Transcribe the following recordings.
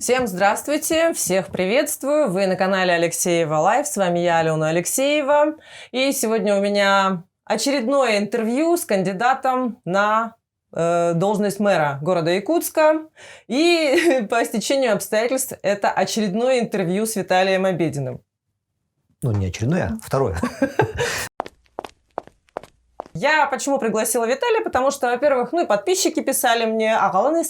Всем здравствуйте, всех приветствую. Вы на канале Алексеева Лайв. С вами я, Алена Алексеева. И сегодня у меня очередное интервью с кандидатом на должность мэра города Якутска. И по стечению обстоятельств это очередное интервью с Виталием Обединым. Ну, не очередное, а второе. Я почему пригласила Виталия? Потому что, во-первых, и подписчики писали мне «Ағаланес,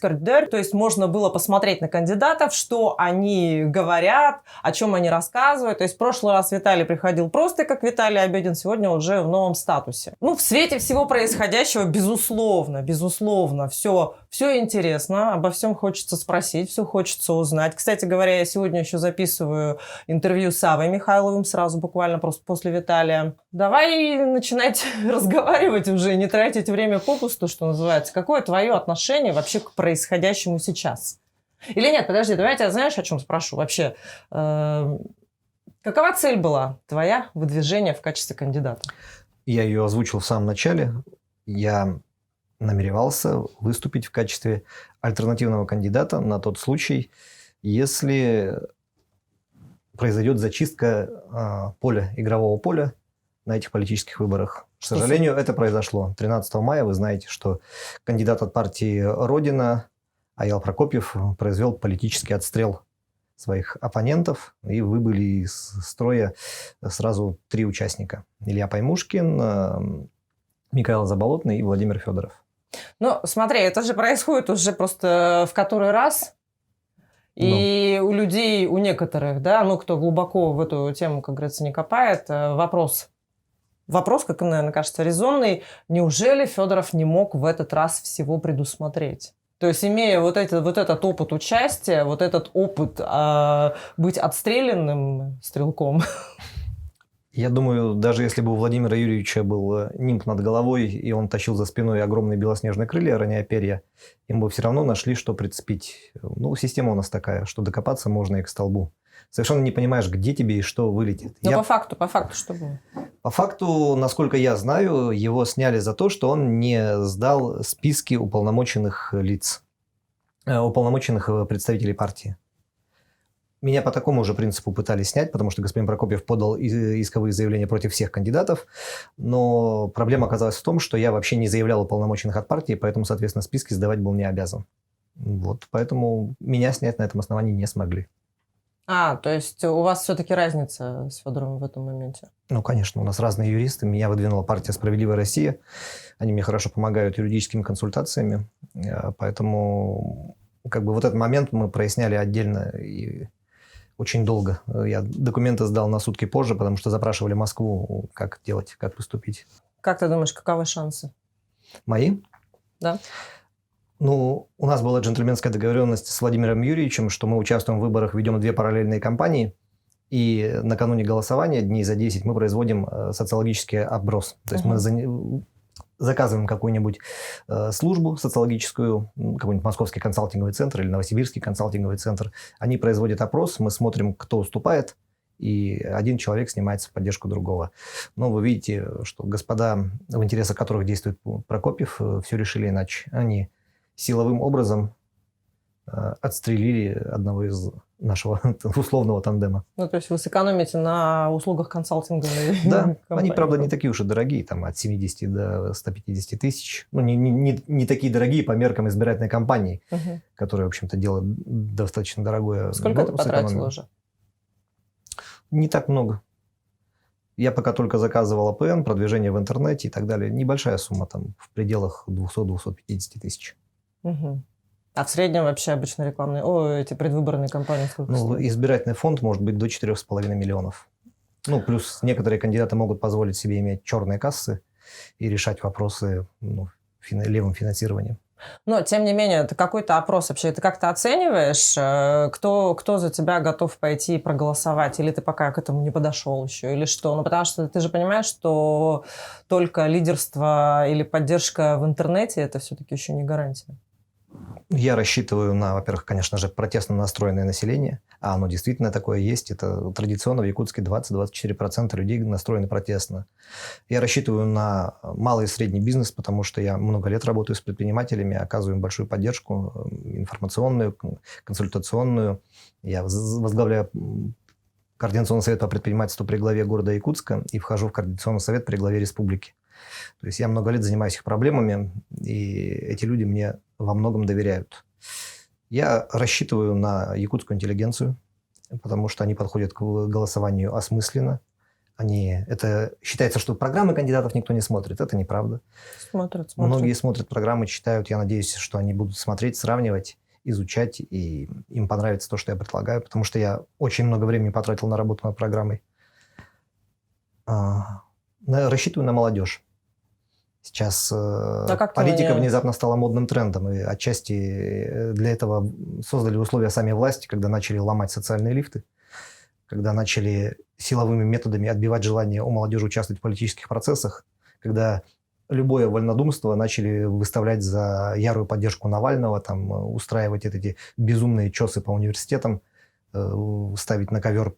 көрдір». То есть можно было посмотреть на кандидатов, что они говорят, о чем они рассказывают. То есть в прошлый раз Виталий приходил просто как Виталий Обедин, сегодня уже в новом статусе. В свете всего происходящего, безусловно, все интересно, обо всем хочется спросить, все хочется узнать. Кстати говоря, я сегодня еще записываю интервью с Савой Михайловым, сразу буквально просто после Виталия. Давай начинать разговаривать уже, не тратить время попусту, что называется. Какое твое отношение вообще к происходящему сейчас? Или нет, подожди, давай я тебя знаешь, о чем спрошу? Вообще, какова цель была твоя выдвижения в качестве кандидата? Я ее озвучил в самом начале. Я намеревался выступить в качестве альтернативного кандидата на тот случай, если произойдет зачистка игрового поля на этих политических выборах. К сожалению, это произошло. 13 мая вы знаете, что кандидат от партии «Родина» Аял Прокопьев произвел политический отстрел своих оппонентов, и выбыли из строя сразу 3 участника. Илья Паймушкин, Михаил Заболотный и Владимир Федоров. Смотри, это же происходит уже просто в который раз. И у людей, у некоторых, кто глубоко в эту тему, как говорится, не копает, вопрос, как им, наверное, кажется, резонный. Неужели Федоров не мог в этот раз всего предусмотреть? То есть, имея вот этот опыт участия, вот этот опыт быть отстрелянным стрелком. Я думаю, даже если бы у Владимира Юрьевича был нимб над головой, и он тащил за спиной огромные белоснежные крылья, роняя перья, им бы все равно нашли, что прицепить. Система у нас такая, что докопаться можно и к столбу. Совершенно не понимаешь, где тебе и что вылетит. По факту что было? По факту, насколько я знаю, его сняли за то, что он не сдал списки уполномоченных лиц, уполномоченных представителей партии. Меня по такому же принципу пытались снять, потому что господин Прокопьев подал исковые заявления против всех кандидатов, но проблема оказалась в том, что я вообще не заявлял уполномоченных от партии, поэтому, соответственно, списки сдавать был не обязан. Поэтому меня снять на этом основании не смогли. То есть у вас все-таки разница с Федоровым в этом моменте? Конечно, у нас разные юристы. Меня выдвинула партия «Справедливая Россия». Они мне хорошо помогают юридическими консультациями. Поэтому этот момент мы проясняли отдельно и очень долго. Я документы сдал на сутки позже, потому что запрашивали Москву, как делать, как поступить. Как ты думаешь, каковы шансы? Мои? Да. У нас была джентльменская договоренность с Владимиром Юрьевичем, что мы участвуем в выборах, ведем 2 параллельные кампании, и накануне голосования, дней за 10, мы производим социологический опрос. То есть мы заказываем какую-нибудь службу социологическую, какой-нибудь московский консалтинговый центр или новосибирский консалтинговый центр. Они производят опрос, мы смотрим, кто уступает, и один человек снимается в поддержку другого. Но вы видите, что господа, в интересах которых действует Прокопьев, все решили иначе. Они силовым образом отстрелили одного из нашего условного тандема. То есть вы сэкономите на услугах консалтинговой компании. Они, правда, не такие уж и дорогие, от 70 до 150 тысяч. Не такие дорогие по меркам избирательной кампании, которая, в общем-то, дело достаточно дорогое. Сколько ты потратил уже? Не так много. Я пока только заказывал АПН, продвижение в интернете и так далее. Небольшая сумма, в пределах 200-250 тысяч. А в среднем вообще обычно эти предвыборные кампании сколько стоят? Избирательный фонд может быть до 4,5 миллионов. Плюс некоторые кандидаты могут позволить себе иметь черные кассы и решать вопросы левым финансированием. Но, тем не менее, это какой-то опрос вообще. Ты как-то оцениваешь, кто за тебя готов пойти и проголосовать? Или ты пока к этому не подошел еще? Или что? Потому что ты же понимаешь, что только лидерство или поддержка в интернете – это все-таки еще не гарантия. Я рассчитываю на, во-первых, конечно же, протестно настроенное население, а оно действительно такое есть. Это традиционно в Якутске 20-24% людей настроены протестно. Я рассчитываю на малый и средний бизнес, потому что я много лет работаю с предпринимателями, оказываю им большую поддержку информационную, консультационную. Я возглавляю Координационный совет по предпринимательству при главе города Якутска и вхожу в Координационный совет при главе республики. То есть я много лет занимаюсь их проблемами, и эти люди мне во многом доверяют. Я рассчитываю на якутскую интеллигенцию, потому что они подходят к голосованию осмысленно. Это считается, что программы кандидатов никто не смотрит. Это неправда. Смотрят. Многие смотрят программы, читают. Я надеюсь, что они будут смотреть, сравнивать, изучать, и им понравится то, что я предлагаю, потому что я очень много времени потратил на работу над программой. Рассчитываю на молодежь. Сейчас политика внезапно стала модным трендом, и отчасти для этого создали условия сами власти, когда начали ломать социальные лифты, когда начали силовыми методами отбивать желание у молодежи участвовать в политических процессах, когда любое вольнодумство начали выставлять за ярую поддержку Навального, устраивать эти безумные чесы по университетам, ставить на ковер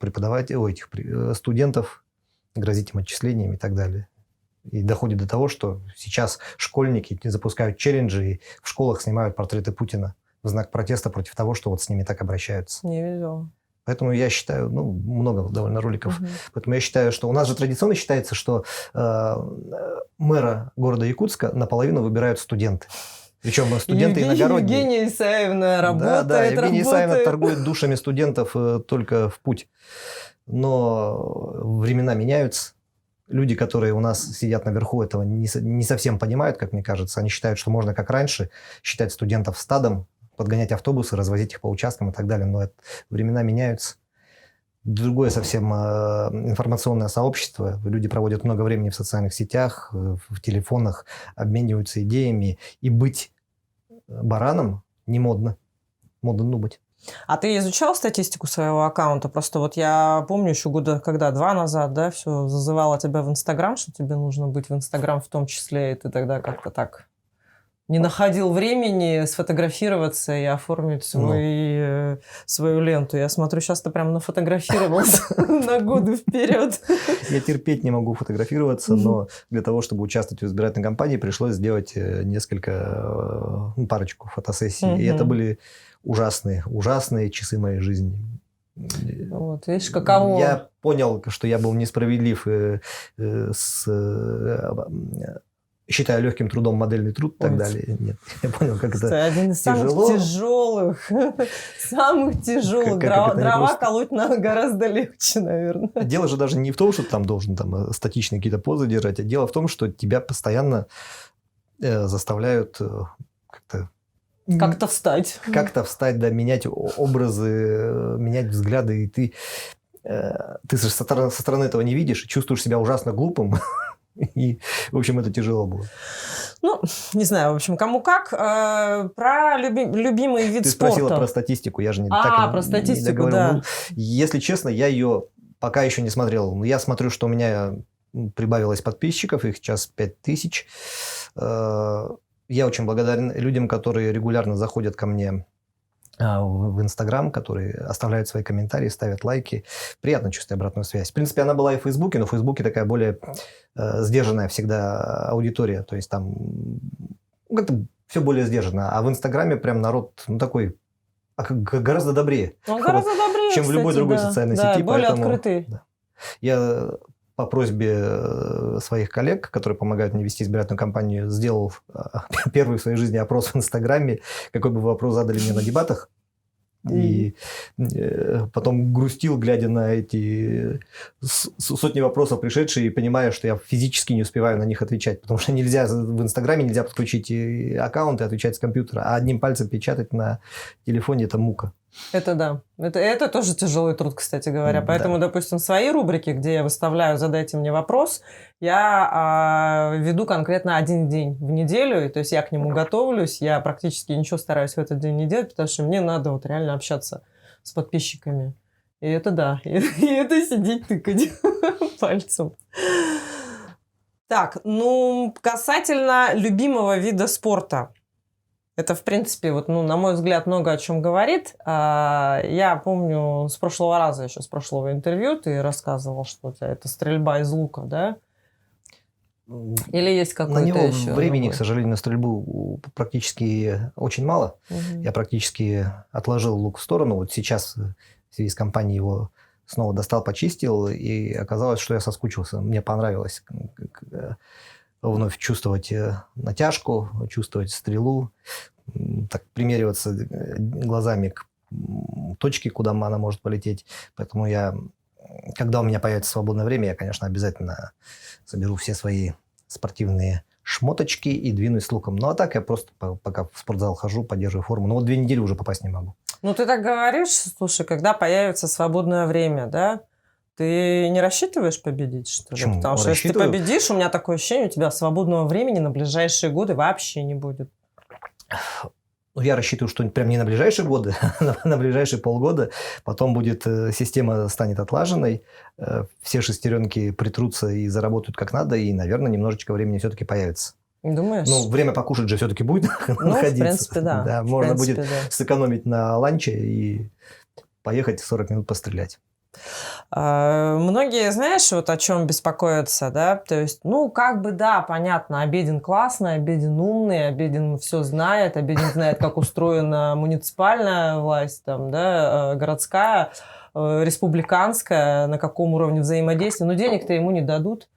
студентов, грозить им отчислениями и так далее. И доходит до того, что сейчас школьники запускают челленджи и в школах снимают портреты Путина в знак протеста против того, что с ними так обращаются. Не видела. Поэтому я считаю, много довольно роликов. Поэтому я считаю, что у нас же традиционно считается, что мэра города Якутска наполовину выбирают студенты. Причем студенты иногородние. Евгения Исаевна работает. Да, Евгения Исаевна торгует душами студентов только в путь. Но времена меняются. Люди, которые у нас сидят наверху, этого не совсем понимают, как мне кажется. Они считают, что можно, как раньше, считать студентов стадом, подгонять автобусы, развозить их по участкам и так далее. Но времена меняются. Другое совсем информационное сообщество. Люди проводят много времени в социальных сетях, в телефонах, обмениваются идеями. И быть бараном не модно. Модно нубать. А ты изучал статистику своего аккаунта? Просто я помню еще года, 2 назад, да, все зазывала тебя в Инстаграм, что тебе нужно быть в Инстаграм в том числе, и ты тогда как-то так не находил времени сфотографироваться и оформить свою ленту. Я смотрю, сейчас ты прям нафотографировался на годы вперед. Я терпеть не могу фотографироваться, но для того, чтобы участвовать в избирательной кампании, пришлось сделать парочку фотосессий. И это были ужасные часы моей жизни. Вот, видишь, каково. Я понял, что я был несправедлив считая легким трудом модельный труд и так далее. Нет, я понял, как это один из самых тяжелых. Дрова колоть гораздо легче, наверное. Дело же даже не в том, что ты там должен статичные какие-то позы держать, а дело в том, что тебя постоянно заставляют как-то встать. Да, менять образы, менять взгляды, и ты со стороны этого не видишь, чувствуешь себя ужасно глупым. И, в общем, это тяжело было. Не знаю, в общем, кому как. Про любимый вид спорта. Ты спросила про статистику, я же не про статистику, договорил. Да. Если честно, я ее пока еще не смотрел. Я смотрю, что у меня прибавилось подписчиков, их сейчас 5000. Я очень благодарен людям, которые регулярно заходят ко мне в Инстаграм, которые оставляют свои комментарии, ставят лайки. Приятно чувствовать обратную связь. В принципе, она была и в Фейсбуке, но в Фейсбуке такая более сдержанная всегда аудитория. То есть там как-то все более сдержанно. А в Инстаграме прям народ такой гораздо добрее. Гораздо добрее, чем в любой другой социальной сети. Более открытый. Да. Я по просьбе своих коллег, которые помогают мне вести избирательную кампанию, сделал первый в своей жизни опрос в Инстаграме, какой бы вопрос задали мне на дебатах. И потом грустил, глядя на эти сотни вопросов пришедшие, и понимая, что я физически не успеваю на них отвечать. Потому что в Инстаграме нельзя подключить аккаунт и отвечать с компьютера. А одним пальцем печатать на телефоне – это мука. Это да. Это тоже тяжелый труд, кстати говоря. Поэтому, допустим, свои рубрики, где я выставляю «Задайте мне вопрос», я веду конкретно один день в неделю. И, то есть я к нему готовлюсь, я практически ничего стараюсь в этот день не делать, потому что мне надо реально общаться с подписчиками. И это да. И это сидеть тыкать пальцем. Так, касательно любимого вида спорта. Это, в принципе, вот, ну, на мой взгляд, много о чем говорит. Я помню с прошлого раза, еще с прошлого интервью, ты рассказывал, что у тебя это стрельба из лука, да? Или есть какой-то На него еще времени, другой? к сожалению, на стрельбу практически очень мало. Мгм. Я практически отложил лук в сторону. Вот сейчас в связи с компанией его снова достал, почистил, и оказалось, что я соскучился. Мне понравилось вновь чувствовать натяжку, чувствовать стрелу, так примериваться глазами к точке, куда она может полететь. Поэтому когда у меня появится свободное время, я, конечно, обязательно соберу все свои спортивные шмоточки и двинусь с луком. Ну, а так я просто пока в спортзал хожу, поддерживаю форму. Ну, вот 2 недели уже попасть не могу. Ну, ты так говоришь, слушай, когда появится свободное время, да? Ты не рассчитываешь победить, что ли? Почему? Потому что если ты Рассчитываю. победишь, у меня такое ощущение, у тебя свободного времени на ближайшие годы вообще не будет. Ну, я рассчитываю, что прям не на ближайшие годы, а на ближайшие полгода. Потом система станет отлаженной, все шестеренки притрутся и заработают как надо, и, наверное, немножечко времени все-таки появится. Думаешь? Ну, время покушать же все-таки будет Ну, находиться. в принципе, да. Да, В можно принципе, будет да. сэкономить на ланче и поехать 40 минут пострелять. Многие, знаешь, вот о чем беспокоятся, да, то есть, ну, как бы, да, понятно, Обедин классный, Обедин умный, Обедин все знает, Обедин знает, как устроена муниципальная власть, там, да, городская, республиканская, на каком уровне взаимодействия, но денег-то ему не дадут.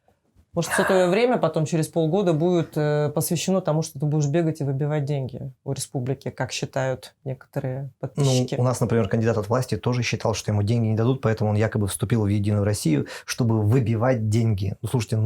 Может, все твое время потом через полгода будет посвящено тому, что ты будешь бегать и выбивать деньги у республики, как считают некоторые подписчики. Ну, у нас, например, кандидат от власти тоже считал, что ему деньги не дадут, поэтому он якобы вступил в Единую Россию, чтобы выбивать деньги. Ну, слушайте,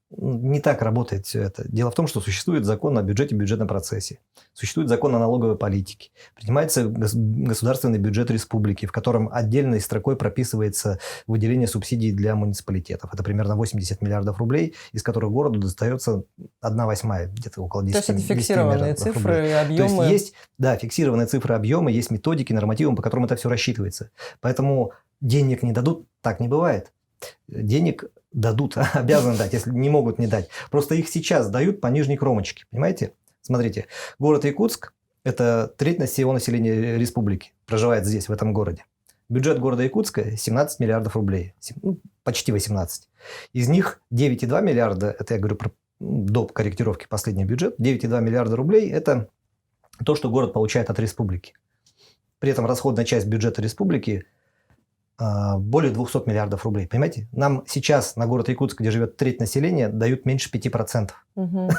не так работает все это. Дело в том, что существует закон о бюджете и бюджетном процессе. Существует закон о налоговой политике. Принимается государственный бюджет республики, в котором отдельной строкой прописывается выделение субсидий для муниципалитетов. Это примерно 80 миллиардов рублей, из которых городу достается 1/8, где-то около 10 То есть это фиксированные цифры, рублей. объемы. То есть да, фиксированные цифры, объемы, есть методики, нормативы, по которым это все рассчитывается. Поэтому денег не дадут, так не бывает. Денег дадут, обязаны дать, если не могут не дать. Просто их сейчас дают по нижней кромочке, понимаете? Смотрите, город Якутск – это треть всего населения республики, проживает здесь, в этом городе. Бюджет города Якутска – 17 миллиардов рублей, почти 18. Из них 9,2 миллиарда, это я говорю до корректировки последний бюджет, 9,2 миллиарда рублей – это то, что город получает от республики. При этом расходная часть бюджета республики более 200 миллиардов рублей. Понимаете? Нам сейчас на город Якутск, где живет треть населения, дают меньше 5%. Угу.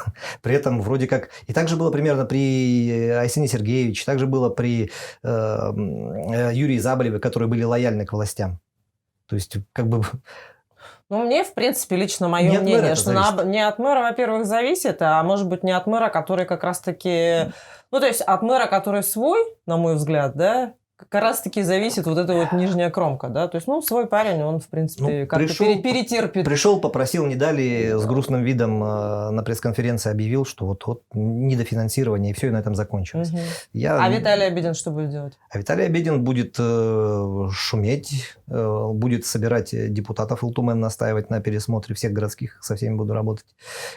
При этом вроде как... И так же было примерно при Айсене Сергеевиче, так же было при Юрии Заболеве, которые были лояльны к властям. То есть, как бы... Ну, мне, в принципе, лично мое Не от мэра мнение, это что не от мэра, во-первых, зависит, а может быть, не от мэра, который как раз-таки... Ну, то есть от мэра, который свой, на мой взгляд, да, как раз-таки зависит вот эта вот нижняя кромка, да, то есть, ну, свой парень, он, в принципе, как-то перетерпит. Пришел, попросил, не дали, с грустным видом на пресс-конференции объявил, что вот недофинансирование, и все, и на этом закончилось. Угу. Я... А Виталий Обедин что будет делать? А Виталий Обедин будет шуметь, будет собирать депутатов, Илтумен настаивать на пересмотре всех городских, со всеми буду работать.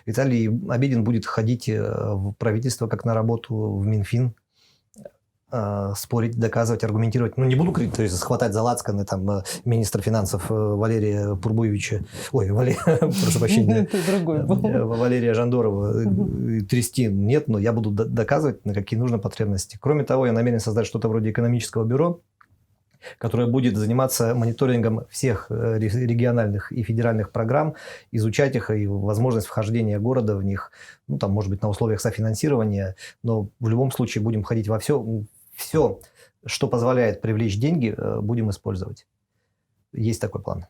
Виталий Обедин будет ходить в правительство, как на работу, в Минфин, спорить, доказывать, аргументировать. Ну, не буду говорить, то есть схватать за лацканы там министра финансов Валерия Пурбуевича, прошу прощения, Валерия Жандорова трясти. Нет, но я буду доказывать, на какие нужны потребности. Кроме того, я намерен создать что-то вроде экономического бюро, которое будет заниматься мониторингом всех региональных и федеральных программ, изучать их и возможность вхождения города в них, ну, там, может быть, на условиях софинансирования, но в любом случае будем ходить во все, что позволяет привлечь деньги, будем использовать. Есть такой план.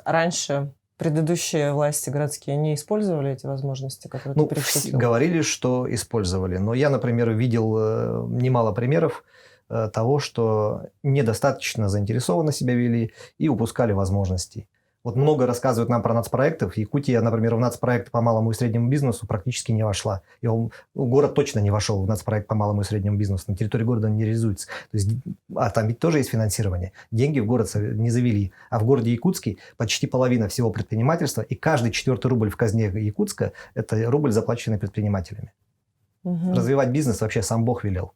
Раньше предыдущие власти городские не использовали эти возможности, которые ты перечислил? Говорили, что использовали. Но я, например, видел немало примеров того, что недостаточно заинтересованно себя вели и упускали возможностей. Вот много рассказывают нам про нацпроектов. Якутия, например, в нацпроект по малому и среднему бизнесу практически не вошла. Город точно не вошел в нацпроект по малому и среднему бизнесу. На территории города он не реализуется. То есть, там ведь тоже есть финансирование. Деньги в город не завели. А в городе Якутске почти половина всего предпринимательства, и каждый 4-й рубль в казне Якутска – это рубль, заплаченный предпринимателями. Развивать бизнес вообще сам Бог велел.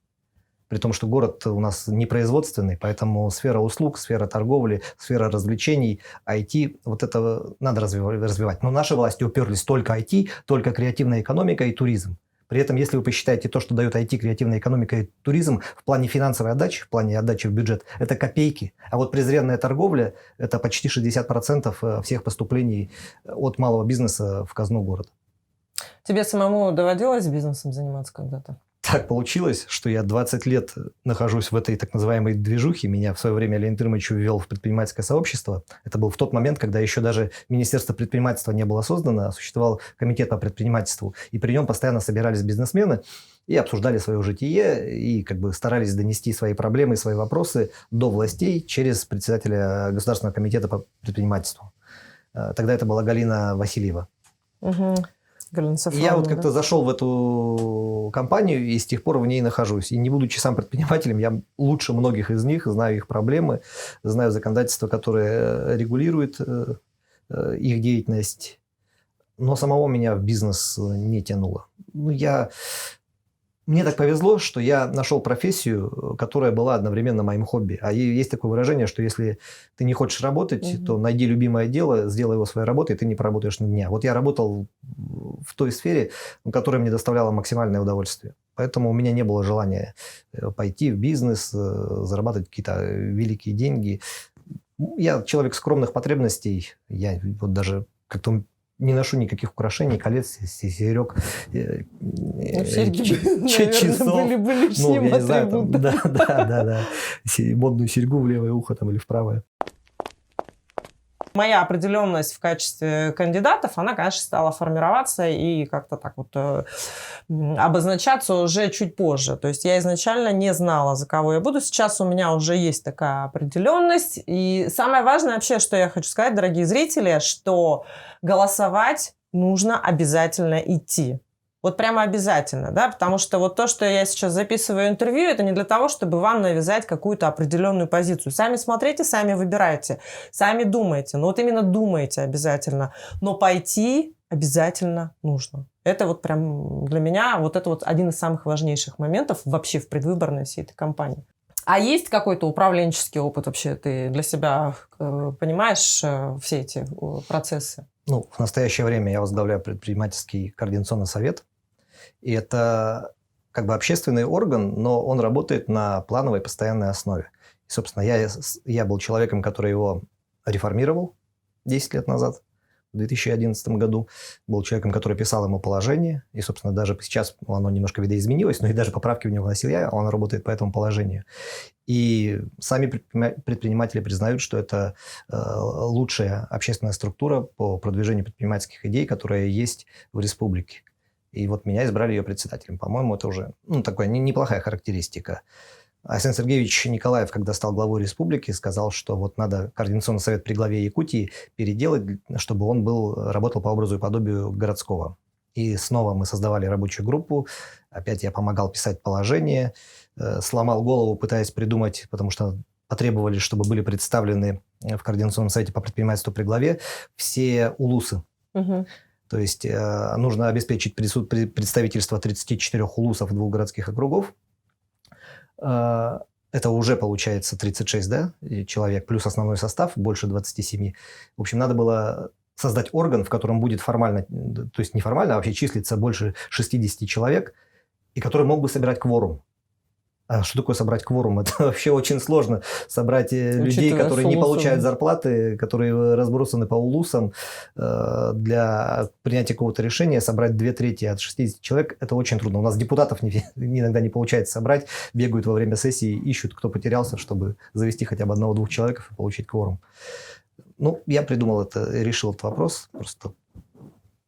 При том, что город у нас не производственный, поэтому сфера услуг, сфера торговли, сфера развлечений, IT, вот это надо развивать. Но наши власти уперлись только IT, только креативная экономика и туризм. При этом, если вы посчитаете то, что дает IT, креативная экономика и туризм в плане финансовой отдачи, в плане отдачи в бюджет, это копейки. А вот презренная торговля – это почти 60% всех поступлений от малого бизнеса в казну города. Тебе самому доводилось бизнесом заниматься когда-то? Так получилось, что я 20 лет нахожусь в этой так называемой движухе. Меня в свое время Леонид Ильич ввел в предпринимательское сообщество. Это был в тот момент, когда еще даже Министерство предпринимательства не было создано, а существовал комитет по предпринимательству. И при нем постоянно собирались бизнесмены и обсуждали свое житие, и как бы старались донести свои проблемы, свои вопросы до властей через председателя Государственного комитета по предпринимательству. Тогда это была Галина Васильева. Я вот как-то зашел в эту компанию и с тех пор в ней нахожусь. И не будучи сам предпринимателем, я лучше многих из них, знаю их проблемы, знаю законодательство, которое регулирует их деятельность. Но самого меня в бизнес не тянуло. Мне так повезло, что я нашел профессию, которая была одновременно моим хобби. А есть такое выражение, что если ты не хочешь работать, то найди любимое дело, сделай его своей работой, и ты не поработаешь на дня. Вот я работал в той сфере, которая мне доставляла максимальное удовольствие. Поэтому у меня не было желания пойти в бизнес, зарабатывать какие-то великие деньги. Я человек скромных потребностей. Я вот даже как-то не ношу никаких украшений, колец, серег, часов. Были лишним атрибутом. Да. Модную серьгу в левое ухо там, или в правое. Моя определенность в качестве кандидатов, она, конечно, стала формироваться и как-то так вот обозначаться уже чуть позже. То есть я изначально не знала, за кого я буду. Сейчас у меня уже есть такая определенность. И самое важное вообще, что я хочу сказать, дорогие зрители, что голосовать нужно обязательно идти. Вот прямо обязательно, да, потому что вот то, что я сейчас записываю интервью, это не для того, чтобы вам навязать какую-то определенную позицию. Сами смотрите, сами выбирайте, сами думайте. Ну вот именно думайте обязательно. Но пойти обязательно нужно. Это вот прям для меня вот это вот один из самых важнейших моментов вообще в предвыборной всей этой кампании. А есть какой-то управленческий опыт вообще? Ты для себя понимаешь все эти процессы? В настоящее время я возглавляю предпринимательский координационный совет. И это как бы общественный орган, но он работает на плановой постоянной основе. И, собственно, я был человеком, который его реформировал 10 лет назад, в 2011 году. Был человеком, который писал ему положение. И, собственно, даже сейчас оно немножко видоизменилось, но и даже поправки в него вносил я, он работает по этому положению. И сами предприниматели признают, что это лучшая общественная структура по продвижению предпринимательских идей, которая есть в республике. И вот меня избрали ее председателем. По-моему, это уже такая неплохая характеристика. Арсений Сергеевич Николаев, когда стал главой республики, сказал, что вот надо координационный совет при главе Якутии переделать, чтобы он работал по образу и подобию городского. И снова мы создавали рабочую группу. Опять я помогал писать положение, сломал голову, пытаясь придумать, потому что потребовали, чтобы были представлены в Координационном совете по предпринимательству при главе все улусы. То есть нужно обеспечить представительство 34 улусов 2 городских округов. Это уже получается 36 человек, плюс основной состав, больше 27. В общем, надо было создать орган, в котором будет формально, то есть не формально, а вообще числится больше 60 человек, и который мог бы собирать кворум. А что такое собрать кворум? Это вообще очень сложно. Собрать людей, которые не получают зарплаты, которые разбросаны по улусам, для принятия какого-то решения, собрать 2/3 от 60 человек, это очень трудно. У нас депутатов иногда не получается собрать, бегают во время сессии, ищут, кто потерялся, чтобы завести хотя бы 1-2 человек и получить кворум. Я придумал это, решил этот вопрос. Просто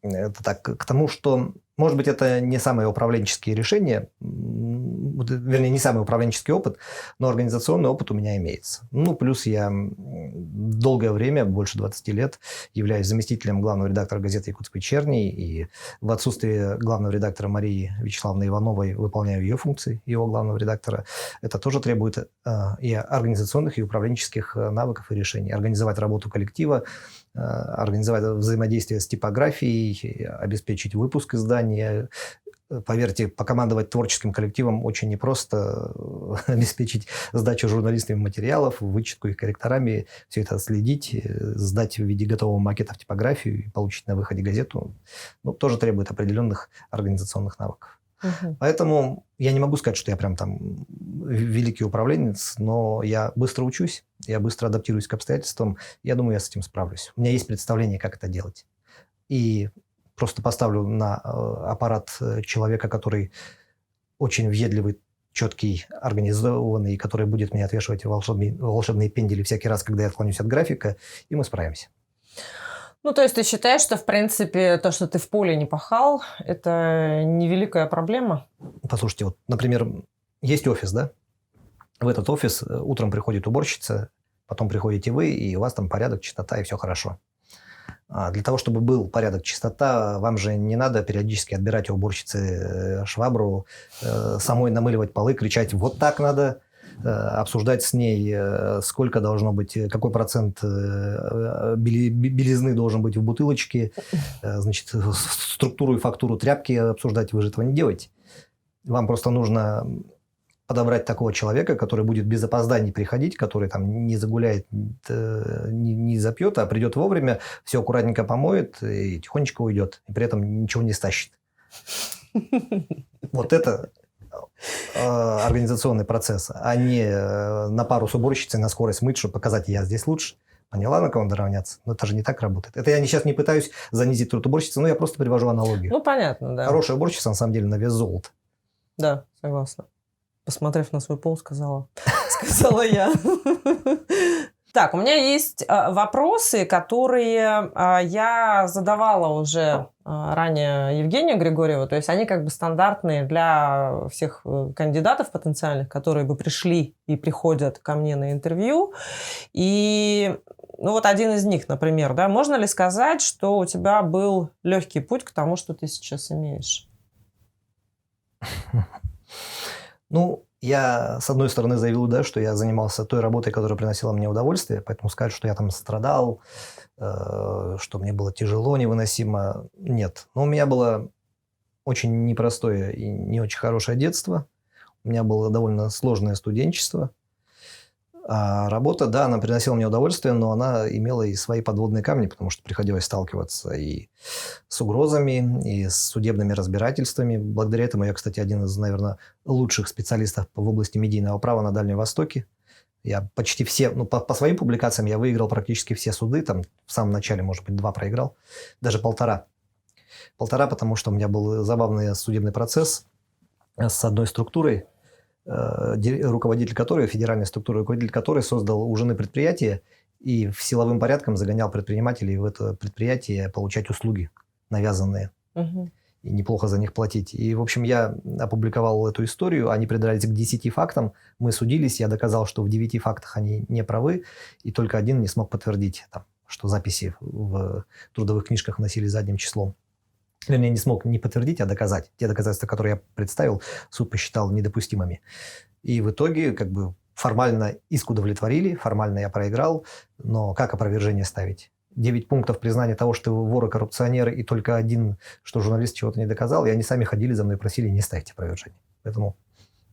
это так, к тому, что, может быть, это не самые управленческие решения, вернее, не самый управленческий опыт, но организационный опыт у меня имеется. Плюс я долгое время, больше 20 лет, являюсь заместителем главного редактора газеты «Якутск вечерний», и в отсутствие главного редактора Марии Вячеславовны Ивановой выполняю ее функции, его главного редактора. Это тоже требует и организационных, и управленческих навыков и решений. Организовать работу коллектива, организовать взаимодействие с типографией, обеспечить выпуск издания, Поверьте, покомандовать творческим коллективом очень непросто, обеспечить сдачу журналистами материалов, вычетку их корректорами, все это следить, сдать в виде готового макета в типографию и получить на выходе газету, ну, тоже требует определенных организационных навыков. Поэтому я не могу сказать, что я прям там великий управленец, но я быстро учусь, я быстро адаптируюсь к обстоятельствам. Я думаю, я с этим справлюсь. У меня есть представление, как это делать. И просто поставлю на аппарат человека, который очень въедливый, четкий, организованный, который будет мне отвешивать волшебные пендели всякий раз, когда я отклонюсь от графика, и мы справимся. Ну, то есть ты считаешь, что, в принципе, то, что ты в поле не пахал, это невеликая проблема? Послушайте, вот, например, есть офис, да? В этот офис утром приходит уборщица, потом приходите вы, и у вас там порядок, чистота, и все хорошо. А для того, чтобы был порядок, чистота, вам же не надо периодически отбирать у уборщицы швабру, самой намыливать полы, кричать «вот так надо», обсуждать с ней, сколько должно быть, какой процент белизны должен быть в бутылочке, значит, структуру и фактуру тряпки обсуждать. Вы же этого не делаете. Вам просто нужно подобрать такого человека, который будет без опозданий приходить, который там не загуляет, не запьет, а придет вовремя, все аккуратненько помоет и тихонечко уйдет, и при этом ничего не стащит. Вот это организационный процесс, а не на пару с уборщицей на скорость мыть, чтобы показать, я здесь лучше. Поняла, на кого надо равняться? Но это же не так работает. Это я сейчас не пытаюсь занизить труд уборщицы, но я просто привожу аналогию. Ну, понятно, да. Хорошая уборщица, на самом деле, на вес золота. Да, согласна. Посмотрев на свой пол, сказала я. Так, у меня есть вопросы, которые я задавала уже ранее Евгению Григорьеву. То есть они как бы стандартные для всех кандидатов потенциальных, которые бы пришли и приходят ко мне на интервью. И ну вот один из них, например, да, можно ли сказать, что у тебя был легкий путь к тому, что ты сейчас имеешь? Ну, я, с одной стороны, заявил, да, что я занимался той работой, которая приносила мне удовольствие, поэтому сказать, что я там страдал, что мне было тяжело, невыносимо, нет. Но у меня было очень непростое и не очень хорошее детство, у меня было довольно сложное студенчество. А работа, да, она приносила мне удовольствие, но она имела и свои подводные камни, потому что приходилось сталкиваться и с угрозами, и с судебными разбирательствами. Благодаря этому я, кстати, один из, наверное, лучших специалистов в области медийного права на Дальнем Востоке. Я почти все, ну, по своим публикациям я выиграл практически все суды, там в самом начале, может быть, 2 проиграл, даже 1,5. 1,5, потому что у меня был забавный судебный процесс с одной структурой, руководитель которой, федеральной структуры, руководитель которой создал у жены предприятие и силовым порядком загонял предпринимателей в это предприятие получать услуги навязанные. И неплохо за них платить. И, в общем, я опубликовал эту историю, они придрались к 10 фактам, мы судились, я доказал, что в 9 фактах они не правы, и только один не смог подтвердить, там, что записи в трудовых книжках носили задним числом. Вернее, не смог не подтвердить, а доказать. Те доказательства, которые я представил, суд посчитал недопустимыми. И в итоге, как бы, формально иск удовлетворили, формально я проиграл, но как опровержение ставить? 9 пунктов признания того, что вы вор и коррупционер, и только 1, что журналист чего-то не доказал, и они сами ходили за мной, просили не ставить опровержение. Поэтому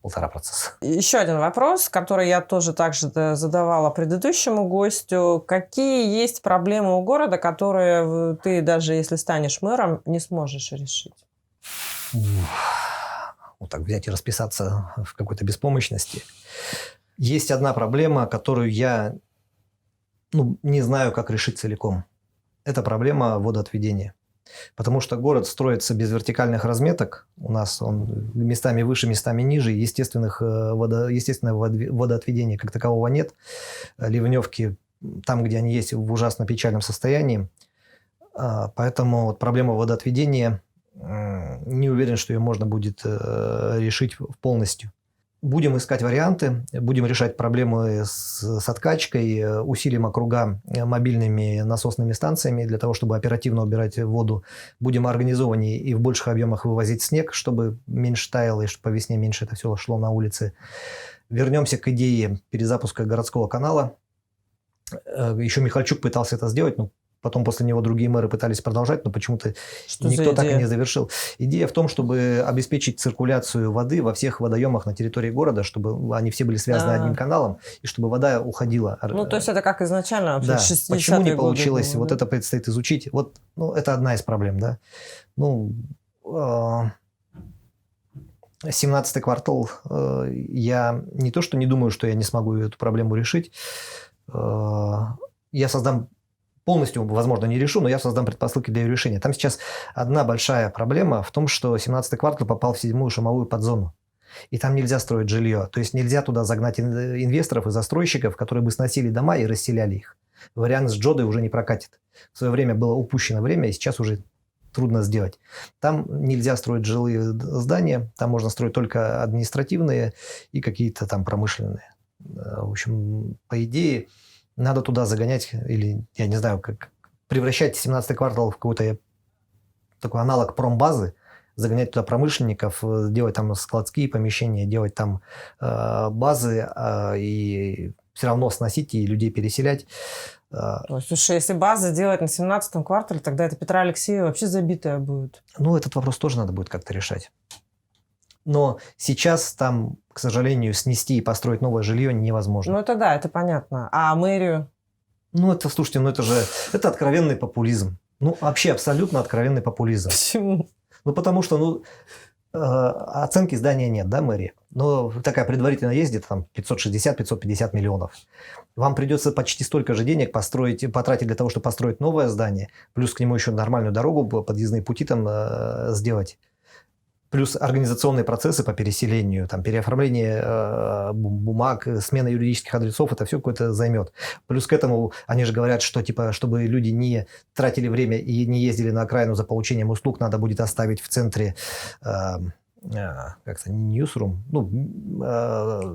1,5 процесса. Еще один вопрос, который я тоже также задавала предыдущему гостю. Какие есть проблемы у города, которые ты, даже если станешь мэром, не сможешь решить? Вот так взять и расписаться в какой-то беспомощности. Есть одна проблема, которую я не знаю, как решить целиком. Это проблема водоотведения. Потому что город строится без вертикальных разметок. У нас он местами выше, местами ниже. Естественного водоотведения как такового нет. Ливневки там, где они есть, в ужасно печальном состоянии. Поэтому проблема водоотведения, не уверен, что ее можно будет решить полностью. Будем искать варианты, будем решать проблемы с откачкой, усилим округа мобильными насосными станциями для того, чтобы оперативно убирать воду. Будем организованнее и в больших объемах вывозить снег, чтобы меньше таяло и чтобы по весне меньше это все шло на улицы. Вернемся к идее перезапуска городского канала. Еще Михальчук пытался это сделать, но Потом после него другие мэры пытались продолжать, но почему-то Что никто за так и идея? не завершил. Идея в том, чтобы обеспечить циркуляцию воды во всех водоемах на территории города, чтобы они все были связаны одним каналом, и чтобы вода уходила. Ну, то есть это как изначально вообще Да. 60-е Почему не годы получилось, было, вот да? это предстоит изучить. Вот, ну, это одна из проблем, да. Ну, 17-й квартал, я не то, что не думаю, что я не смогу эту проблему решить. Я создам полностью, возможно, не решу, но я создам предпосылки для ее решения. Там сейчас одна большая проблема в том, что 17-й квартал попал в 7-ю шумовую подзону. И там нельзя строить жилье. То есть нельзя туда загнать инвесторов и застройщиков, которые бы сносили дома и расселяли их. Вариант с Джодой уже не прокатит. В свое время было упущено время, и сейчас уже трудно сделать. Там нельзя строить жилые здания, там можно строить только административные и какие-то там промышленные. В общем, по идее, надо туда загонять, или, я не знаю, как превращать 17-й квартал в какой-то такой аналог промбазы, загонять туда промышленников, делать там складские помещения, делать там базы и все равно сносить и людей переселять. Ой, слушай, если базы делать на 17-м квартале, тогда это Петра Алексеева вообще забитая будет. Ну, этот вопрос тоже надо будет как-то решать. Но сейчас там, к сожалению, снести и построить новое жилье невозможно. Ну, это да, это понятно. А мэрию? Ну, это, слушайте, ну это же, это откровенный популизм. Ну, вообще абсолютно откровенный популизм. Почему? Ну, потому что, ну, оценки здания нет, да, мэрии? Но такая предварительно есть где-то там 560-550 миллионов. Вам придется почти столько же денег потратить для того, чтобы построить новое здание, плюс к нему еще нормальную дорогу, подъездные пути там сделать. Плюс организационные процессы по переселению, там, переоформление бумаг, смена юридических адресов, это все какое-то займет. Плюс к этому они же говорят, что типа, чтобы люди не тратили время и не ездили на окраину за получением услуг, надо будет оставить в центре как-то ньюсрум,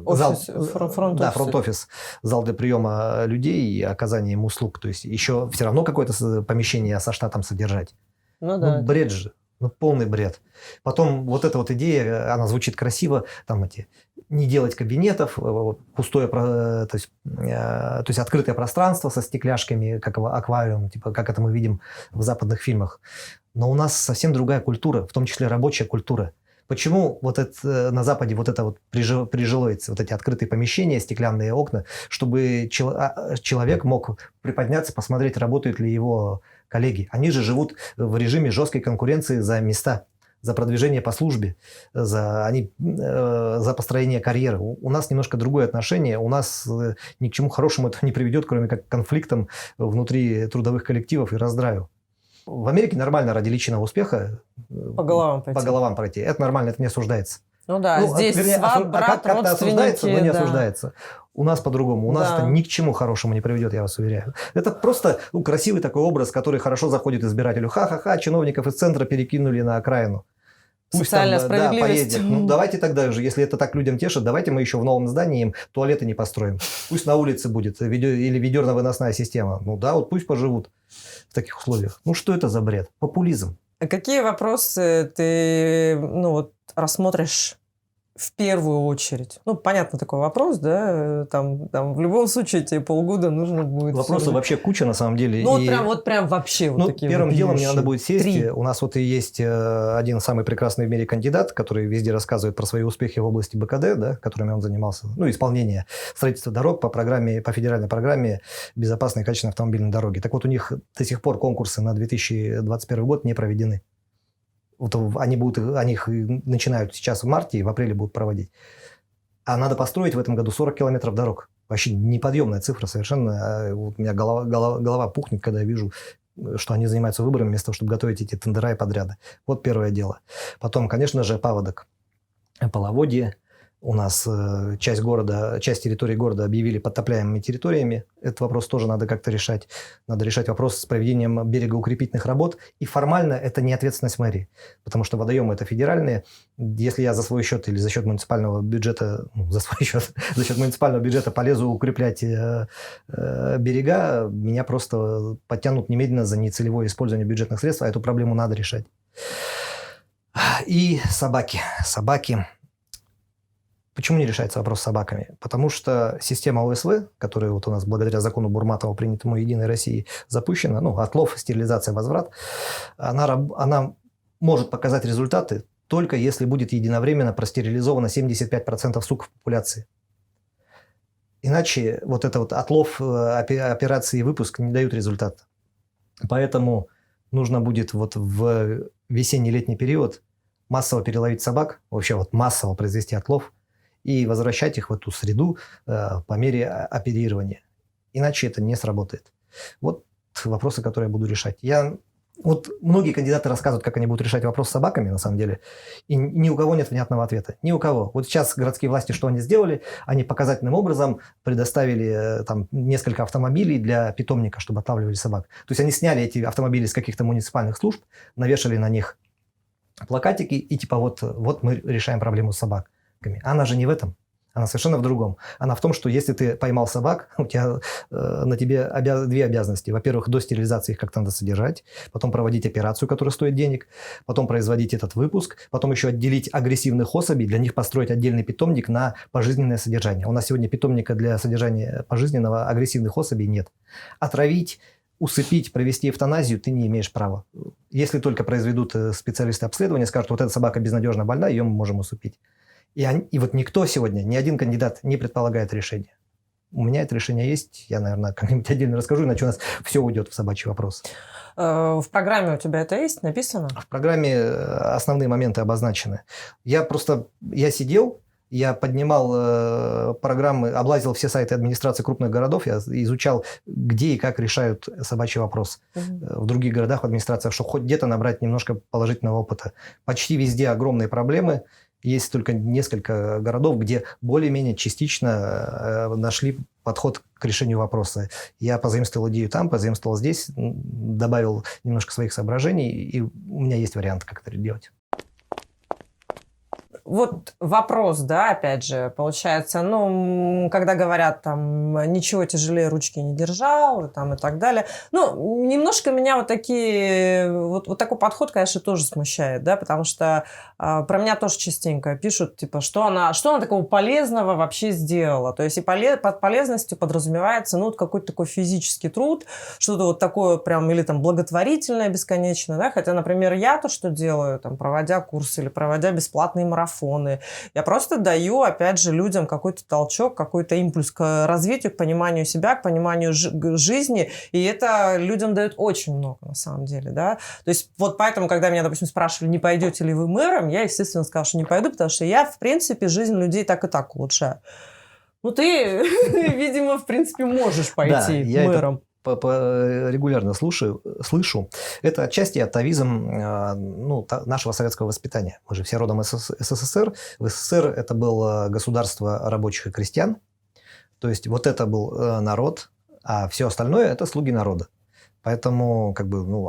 Офис, зал, фронт-офис. да, фронт-офис, зал для приема людей и оказания им услуг. То есть еще все равно какое-то помещение со штатом содержать. Ну да. Ну, бред же. Ну, полный бред. Потом вот эта вот идея, она звучит красиво, там не делать кабинетов, пустое, то есть открытое пространство со стекляшками, как аквариум, типа как это мы видим в западных фильмах. Но у нас совсем другая культура, в том числе рабочая культура. Почему вот это, на Западе вот это вот прижилось, вот эти открытые помещения, стеклянные окна, чтобы человек мог приподняться, посмотреть, работают ли его коллеги. Они же живут в режиме жесткой конкуренции за места, за продвижение по службе, за построение карьеры. У нас немножко другое отношение, у нас ни к чему хорошему это не приведет, кроме как к конфликтам внутри трудовых коллективов и раздраю. В Америке нормально ради личного успеха По головам пройти. Это нормально, это не осуждается. Ну да, здесь сват, брат, как-то осуждается, но не осуждается. У нас по-другому. У нас это ни к чему хорошему не приведет, я вас уверяю. Это просто красивый такой образ, который хорошо заходит избирателю. Ха-ха-ха, чиновников из центра перекинули на окраину. Пусть социальная там, справедливость. поедет. Ну, давайте тогда же, если это так людям тешит, давайте мы еще в новом здании им туалеты не построим. Пусть на улице будет или ведерно-выносная система. Ну да, вот пусть поживут в таких условиях. Ну что это за бред? Популизм. А какие вопросы ты рассмотришь в первую очередь? Ну, понятно, такой вопрос, да? Там в любом случае тебе полгода нужно будет... Вопросов вообще куча на самом деле. Ну, прям вообще вот такие первым вот делом мне надо будет сесть. 3. У нас вот и есть один самый прекрасный в мире кандидат, который везде рассказывает про свои успехи в области БКД, да, которыми он занимался. Ну, исполнение строительства дорог по федеральной программе «Безопасные и качественные автомобильные дороги». Так вот, у них до сих пор конкурсы на 2021 год не проведены. Вот они их начинают сейчас в марте и в апреле будут проводить. А надо построить в этом году 40 километров дорог. Вообще неподъемная цифра совершенно. Вот у меня голова пухнет, когда я вижу, что они занимаются выборами вместо того, чтобы готовить эти тендера и подряды. Вот первое дело. Потом, конечно же, паводок, половодье. У нас часть территории города объявили подтопляемыми территориями. Этот вопрос тоже надо как-то решать. Надо решать вопрос с проведением берегоукрепительных работ. И формально это не ответственность мэрии, потому что водоемы это федеральные. Если я за свой счет или за счет муниципального бюджета, за счет муниципального бюджета полезу укреплять берега, меня просто подтянут немедленно за нецелевое использование бюджетных средств, а эту проблему надо решать. И собаки. Почему не решается вопрос с собаками? Потому что система ОСВ, которая вот у нас благодаря закону Бурматова, принятому Единой России, запущена, отлов, стерилизация, возврат, она может показать результаты только если будет единовременно простерилизовано 75% сук в популяции. Иначе вот это вот отлов, операции и выпуск не дают результата. Поэтому нужно будет вот в весенне-летний период массово переловить собак, вообще вот массово произвести отлов и возвращать их в эту среду по мере оперирования. Иначе это не сработает. Вот вопросы, которые я буду решать. Вот многие кандидаты рассказывают, как они будут решать вопрос с собаками, на самом деле, и ни у кого нет внятного ответа. Ни у кого. Вот сейчас городские власти что они сделали? Они показательным образом предоставили там несколько автомобилей для питомника, чтобы отлавливали собак. То есть они сняли эти автомобили с каких-то муниципальных служб, навешали на них плакатики и типа вот мы решаем проблему с собаками. Она же не в этом. Она совершенно в другом. Она в том, что если ты поймал собак, у тебя на тебе две обязанности. Во-первых, до стерилизации их как-то надо содержать, потом проводить операцию, которая стоит денег, потом производить этот выпуск, потом еще отделить агрессивных особей, для них построить отдельный питомник на пожизненное содержание. У нас сегодня питомника для содержания пожизненного агрессивных особей нет. Отравить, усыпить, провести эвтаназию ты не имеешь права. Если только произведут специалисты обследования, скажут, вот эта собака безнадежно больна, ее мы можем усыпить. И вот никто сегодня, ни один кандидат не предполагает решение. У меня это решение есть. Я, наверное, как-нибудь отдельно расскажу, иначе у нас все уйдет в собачий вопрос. В программе у тебя это есть написано? В программе основные моменты обозначены. Я сидел, я поднимал программы, облазил все сайты администрации крупных городов, я изучал, где и как решают собачий вопрос в других городах, в администрациях, чтобы хоть где-то набрать немножко положительного опыта. Почти везде огромные проблемы. Есть только несколько городов, где более-менее частично нашли подход к решению вопроса. Я позаимствовал идею там, позаимствовал здесь, добавил немножко своих соображений, и у меня есть вариант, как это делать. Вот вопрос, да, опять же, получается, когда говорят, там, ничего тяжелее ручки не держал, там, и так далее. Немножко меня вот такой подход, конечно, тоже смущает, да, потому что про меня тоже частенько пишут, типа, что она такого полезного вообще сделала. То есть и под полезностью подразумевается, какой-то такой физический труд, что-то вот такое прям, или там благотворительное бесконечно, да, хотя, например, я то, что делаю, там, проводя курсы или проводя бесплатные марафоны, я просто даю, опять же, людям какой-то толчок, какой-то импульс к развитию, к пониманию себя, к пониманию жизни, и это людям дает очень много, на самом деле, да. То есть вот поэтому, когда меня, допустим, спрашивали, не пойдете ли вы мэром, я, естественно, сказала, что не пойду, потому что я, в принципе, жизнь людей так и так улучшаю. Ты, видимо, в принципе, можешь пойти мэром. Регулярно слышу. Это отчасти атовизм нашего советского воспитания. Мы же все родом из СССР. В СССР это было государство рабочих и крестьян. То есть вот это был народ, а все остальное это слуги народа. Поэтому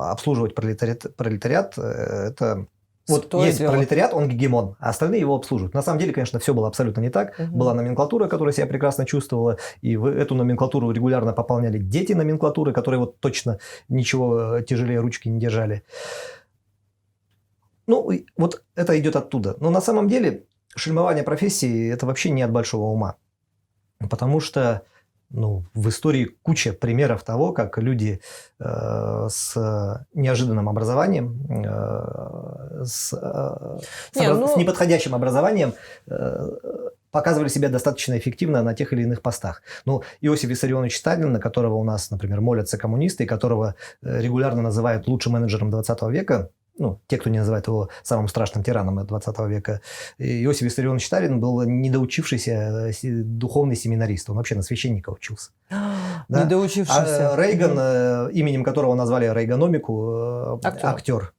обслуживать пролетариат это... Вот есть пролетариат, он гегемон, а остальные его обслуживают. На самом деле, конечно, все было абсолютно не так. Была номенклатура, которая себя прекрасно чувствовала, и в эту номенклатуру регулярно пополняли дети номенклатуры, которые вот точно ничего тяжелее ручки не держали. Вот это идет оттуда. Но на самом деле шельмование профессии – это вообще не от большого ума. Потому что в истории куча примеров того, как люди с неожиданным образованием, с неподходящим образованием показывали себя достаточно эффективно на тех или иных постах. Иосиф Виссарионович Сталин, на которого у нас, например, молятся коммунисты, и которого регулярно называют лучшим менеджером 20 века, те, кто не называет его самым страшным тираном 20 века, Иосиф Виссарионович Сталин был недоучившийся духовный семинарист. Он вообще на священника учился. Недоучившийся. А Рейган, именем которого назвали Рейганомику, актер.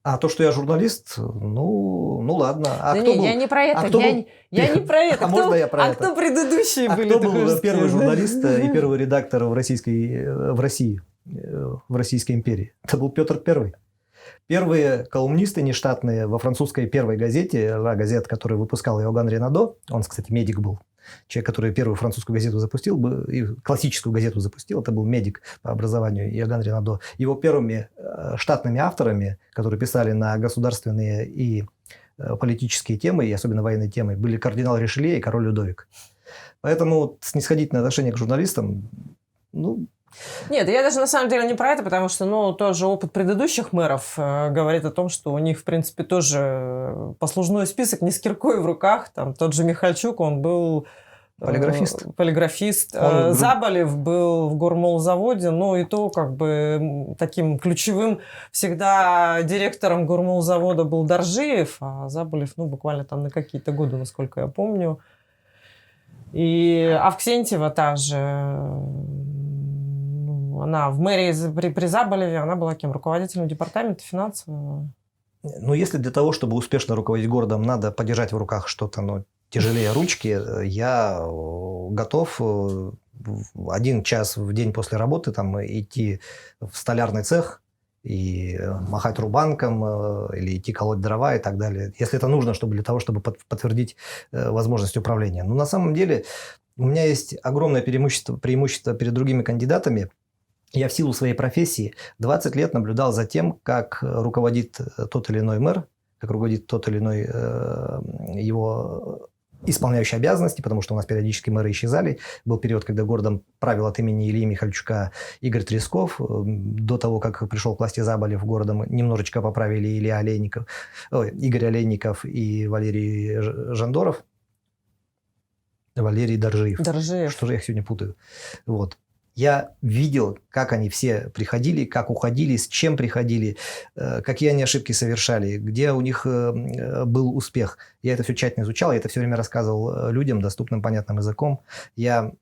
А то, что я журналист, ладно. Я не про это. Я не про это. А можно я про это? Кто предыдущие были? Кто был первый журналист и первый редактор в России? В Российской империи. Это был Петр I. Первые колумнисты нештатные во французской первой газете, «Ла Газет», которую выпускал Иоганн Ренадо, он, кстати, медик был, человек, который первую французскую газету запустил, и классическую газету запустил, это был медик по образованию Иоганн Ренадо. Его первыми штатными авторами, которые писали на государственные и политические темы, и особенно военные темы, были кардинал Ришелье и король Людовик. Поэтому снисходительное отношение к журналистам, ну... Нет, я даже на самом деле не про это, потому что, ну, тоже опыт предыдущих мэров говорит о том, что у них, в принципе, тоже послужной список не с киркой в руках. Там тот же Михальчук, он был... Полиграфист. Заболев был в гормолзаводе, но и то как бы таким ключевым всегда директором гормолзавода был Доржиев, а Заболев, ну, буквально там на какие-то годы, насколько я помню. И Авксентьева та же, она в мэрии при Заболеве, она была кем? Руководителем департамента финансового. Ну, если для того, чтобы успешно руководить городом, надо подержать в руках что-то, ну, тяжелее ручки, я готов 1 час в день после работы там, идти в столярный цех и махать рубанком, или идти колоть дрова и так далее, если это нужно, чтобы для того, чтобы подтвердить возможность управления. Но на самом деле у меня есть огромное преимущество перед другими кандидатами. Я в силу своей профессии 20 лет наблюдал за тем, как руководит тот или иной мэр, как руководит тот или иной его исполняющий обязанности, потому что у нас периодически мэры исчезали. Был период, когда городом правил от имени Ильи Михальчука Игорь Тресков. До того, как пришел к власти Заболев, городом немножечко поправили Игорь Олейников и Валерий Жандоров. Валерий Доржиев. Что же я их сегодня путаю? Вот. Я видел, как они все приходили, как уходили, с чем приходили, какие они ошибки совершали, где у них был успех. Я это все тщательно изучал, я это все время рассказывал людям доступным, понятным языком. Я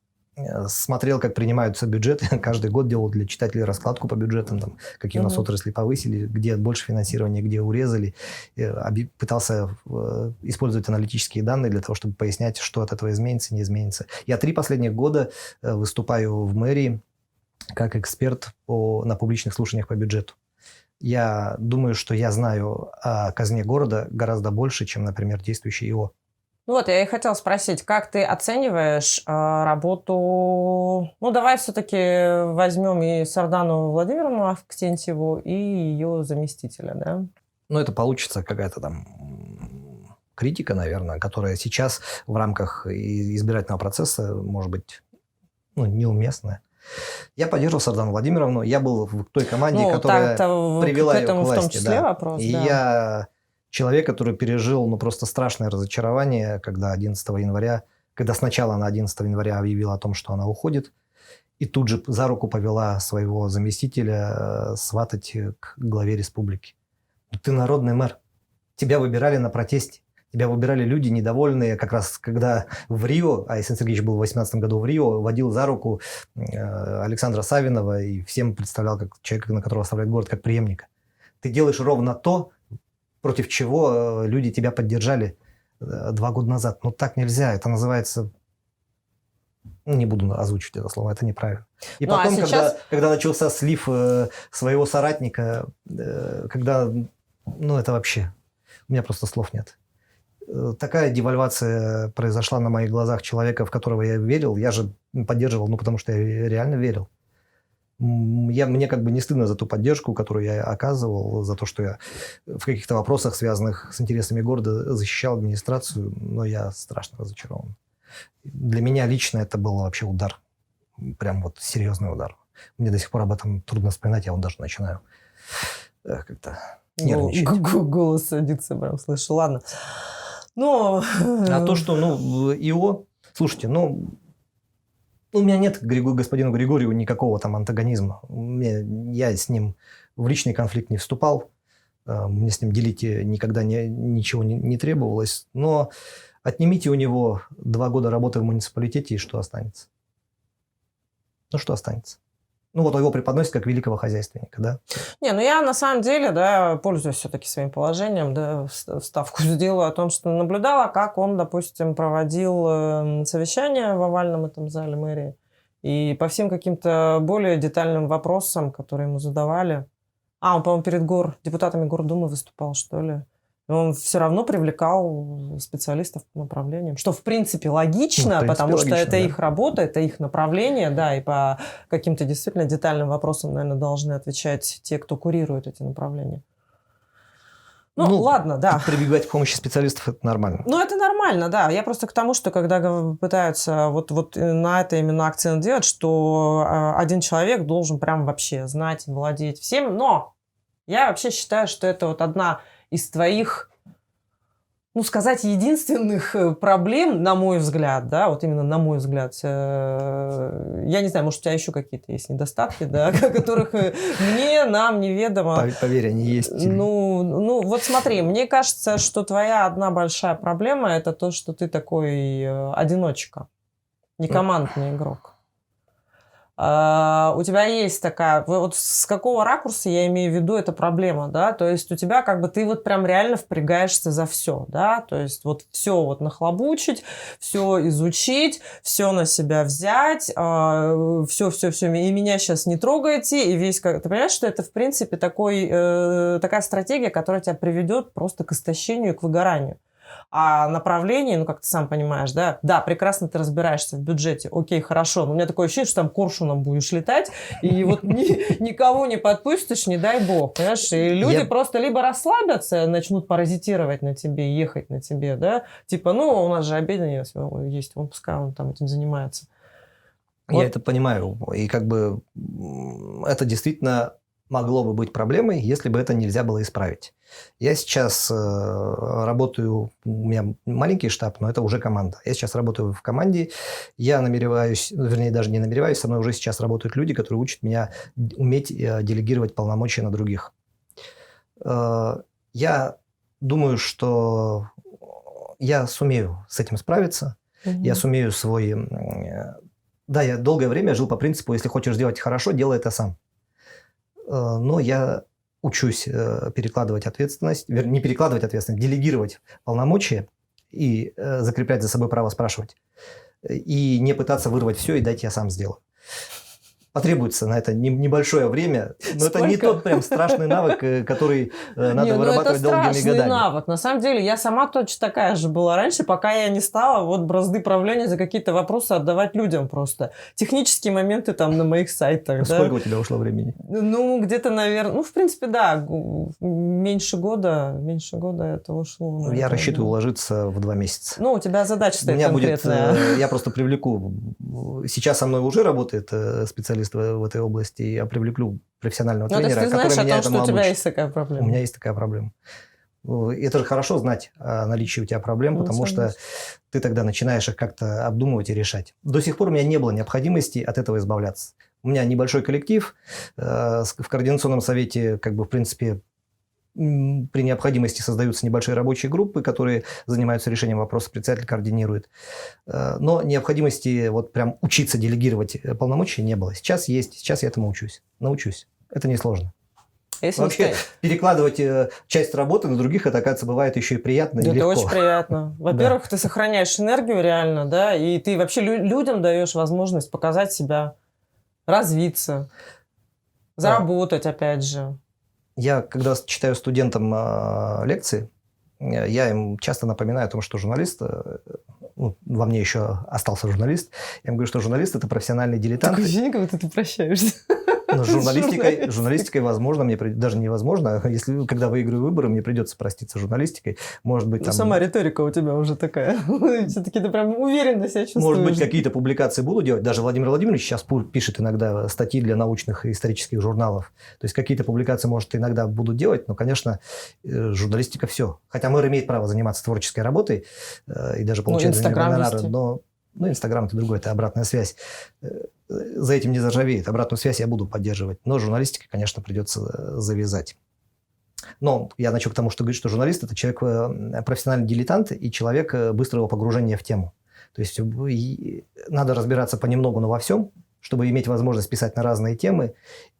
смотрел, как принимаются бюджеты. Каждый год делал для читателей раскладку по бюджетам, там, какие у нас отрасли повысили, где больше финансирования, где урезали. Пытался использовать аналитические данные для того, чтобы пояснять, что от этого изменится, не изменится. Я 3 последних года выступаю в мэрии как эксперт на публичных слушаниях по бюджету. Я думаю, что я знаю о казне города гораздо больше, чем, например, действующий ИО. Ну вот, я и хотела спросить, как ты оцениваешь работу... Ну, давай все-таки возьмем и Сардану Владимировну Авксентьеву, и ее заместителя, да? Ну, это получится какая-то там критика, наверное, которая сейчас в рамках избирательного процесса может быть неуместная. Я поддерживал Сардану Владимировну, я был в той команде, которая привела ее к власти. В том числе вопрос, и я... Человек, который пережил просто страшное разочарование, когда 11 января, когда сначала она 11 января объявила о том, что она уходит, и тут же за руку повела своего заместителя сватать к главе республики. Ты народный мэр. Тебя выбирали на протесте. Тебя выбирали люди недовольные, как раз когда в Рио, а Александр Сергеевич был в 2018 году в Рио, водил за руку Александра Савинова и всем представлял как человека, на которого оставляет город, как преемника. Ты делаешь ровно то, против чего люди тебя поддержали 2 года назад. Ну, так нельзя. Это называется... Не буду озвучивать это слово, это неправильно. И потом, когда начался слив своего соратника, когда... Ну, это вообще... У меня просто слов нет. Такая девальвация произошла на моих глазах человека, в которого я верил. Я же поддерживал, потому что я реально верил. Мне как бы не стыдно за ту поддержку, которую я оказывал, за то, что я в каких-то вопросах, связанных с интересами города, защищал администрацию, но я страшно разочарован. Для меня лично это был вообще удар. Прям вот серьезный удар. Мне до сих пор об этом трудно вспоминать, я вот даже начинаю как-то нервничать. Голос садится, прям слышу. Ладно. Но... А то, что, ИО... Слушайте, у меня нет к господину Григорьеву никакого там антагонизма. Я с ним в личный конфликт не вступал. Мне с ним делить никогда ничего не требовалось. Но отнимите у него 2 года работы в муниципалитете, и что останется? Ну, что останется? Ну, вот его преподносят как великого хозяйственника, да? Не, я на самом деле, пользуясь все-таки своим положением, вставку сделаю о том, что наблюдала, как он, допустим, проводил совещания в овальном этом зале мэрии. И по всем каким-то более детальным вопросам, которые ему задавали... он, по-моему, перед депутатами Гордумы выступал, что ли? Он все равно привлекал специалистов по направлениям, что, в принципе, логично, потому что это их работа, это их направление, и по каким-то действительно детальным вопросам, наверное, должны отвечать те, кто курирует эти направления. Ну, ладно, да. Прибегать к помощи специалистов – это нормально. Ну, это нормально, да. Я просто к тому, что когда пытаются вот на это именно акцент делать, что один человек должен прям вообще знать, владеть всем. Но я вообще считаю, что это вот одна из твоих, ну, сказать, единственных проблем, на мой взгляд, да, вот именно на мой взгляд. Я не знаю, может, у тебя еще какие-то есть недостатки, да, которых нам неведомо. Поверь, они есть. Ну, вот смотри, мне кажется, что твоя одна большая проблема – это то, что ты такой одиночка, не командный игрок. У тебя есть такая, вот с какого ракурса я имею в виду эта проблема, да, то есть у тебя как бы ты вот прям реально впрягаешься за все, да, то есть вот все вот нахлобучить, все изучить, все на себя взять, все, и меня сейчас не трогайте, и весь, ты понимаешь, что это в принципе такая стратегия, которая тебя приведет просто к истощению, к выгоранию. А направление, ну, как ты сам понимаешь, да, прекрасно ты разбираешься в бюджете, окей, хорошо, но у меня такое ощущение, что там коршуном будешь летать, и вот никого не подпустишь, не дай бог, понимаешь, и люди просто либо расслабятся, начнут паразитировать на тебе, ехать на тебе, да, типа, ну, у нас же обеденный есть, он пускай он там этим занимается. Я это понимаю, и как бы это действительно могло бы быть проблемой, если бы это нельзя было исправить. Я сейчас работаю, у меня маленький штаб, но это уже команда. Я сейчас работаю в команде, я намереваюсь, вернее, даже не намереваюсь, со мной уже сейчас работают люди, которые учат меня уметь делегировать полномочия на других. Я думаю, что я сумею с этим справиться, я сумею свой... Да, я долгое время жил по принципу, если хочешь сделать хорошо, делай это сам. Но я учусь перекладывать ответственность, не перекладывать ответственность, делегировать полномочия и закреплять за собой право спрашивать. И не пытаться вырвать все и дать я сам сделаю. Потребуется на это небольшое время, но это не тот прям страшный навык, который надо вырабатывать долгими годами. Это страшный навык. На самом деле, я сама точно такая же была раньше, пока я не стала вот бразды правления за какие-то вопросы отдавать людям просто. Технические моменты там на моих сайтах. Сколько у тебя ушло времени? Ну, где-то, наверное, ну, в принципе, да, меньше года это ушло. Я рассчитываю уложиться в 2 месяца. Ну, у тебя задача стоит конкретная. Я просто привлеку, сейчас со мной уже работает специалист в этой области, я привлеку профессионального тренера, который меня этому обучит. У тебя есть такая проблема. У меня есть такая проблема. Это же хорошо знать о наличии у тебя проблем, потому что ты тогда начинаешь их как-то обдумывать и решать. До сих пор у меня не было необходимости от этого избавляться. У меня небольшой коллектив, в координационном совете, как бы, в принципе, при необходимости создаются небольшие рабочие группы, которые занимаются решением вопросов, председатель координирует. Но необходимости вот прям учиться делегировать полномочия не было. Сейчас есть, сейчас я этому научусь. Это несложно. Вообще перекладывать часть работы на других, это, оказывается, бывает еще и приятно и легко. Это очень приятно. Во-первых, ты сохраняешь энергию реально, да, и ты вообще людям даешь возможность показать себя, развиться, заработать, опять же. Я, когда читаю студентам лекции, я им часто напоминаю о том, что журналист, во мне еще остался журналист, я им говорю, что журналист – это профессиональный дилетант. Такое ощущение, как будто ты прощаешься. Но журналистикой возможно, мне даже невозможно, если когда выиграю выборы, мне придется проститься с журналистикой. Может быть, там... Сама риторика у тебя уже такая. Все-таки ты прям уверенно себя чувствуешь. Может быть, какие-то публикации буду делать. Даже Владимир Владимирович сейчас пишет иногда статьи для научных и исторических журналов. То есть какие-то публикации, может, иногда буду делать, но, конечно, журналистика все. Хотя мэр имеет право заниматься творческой работой и даже получать за нее гонорары, но Инстаграм – это другое, это обратная связь. За этим не заржавеет. Обратную связь я буду поддерживать. Но журналистикой, конечно, придется завязать. Но я начал к тому, что говорит, что журналист – это человек профессиональный дилетант и человек быстрого погружения в тему. То есть надо разбираться понемногу, но во всем, чтобы иметь возможность писать на разные темы.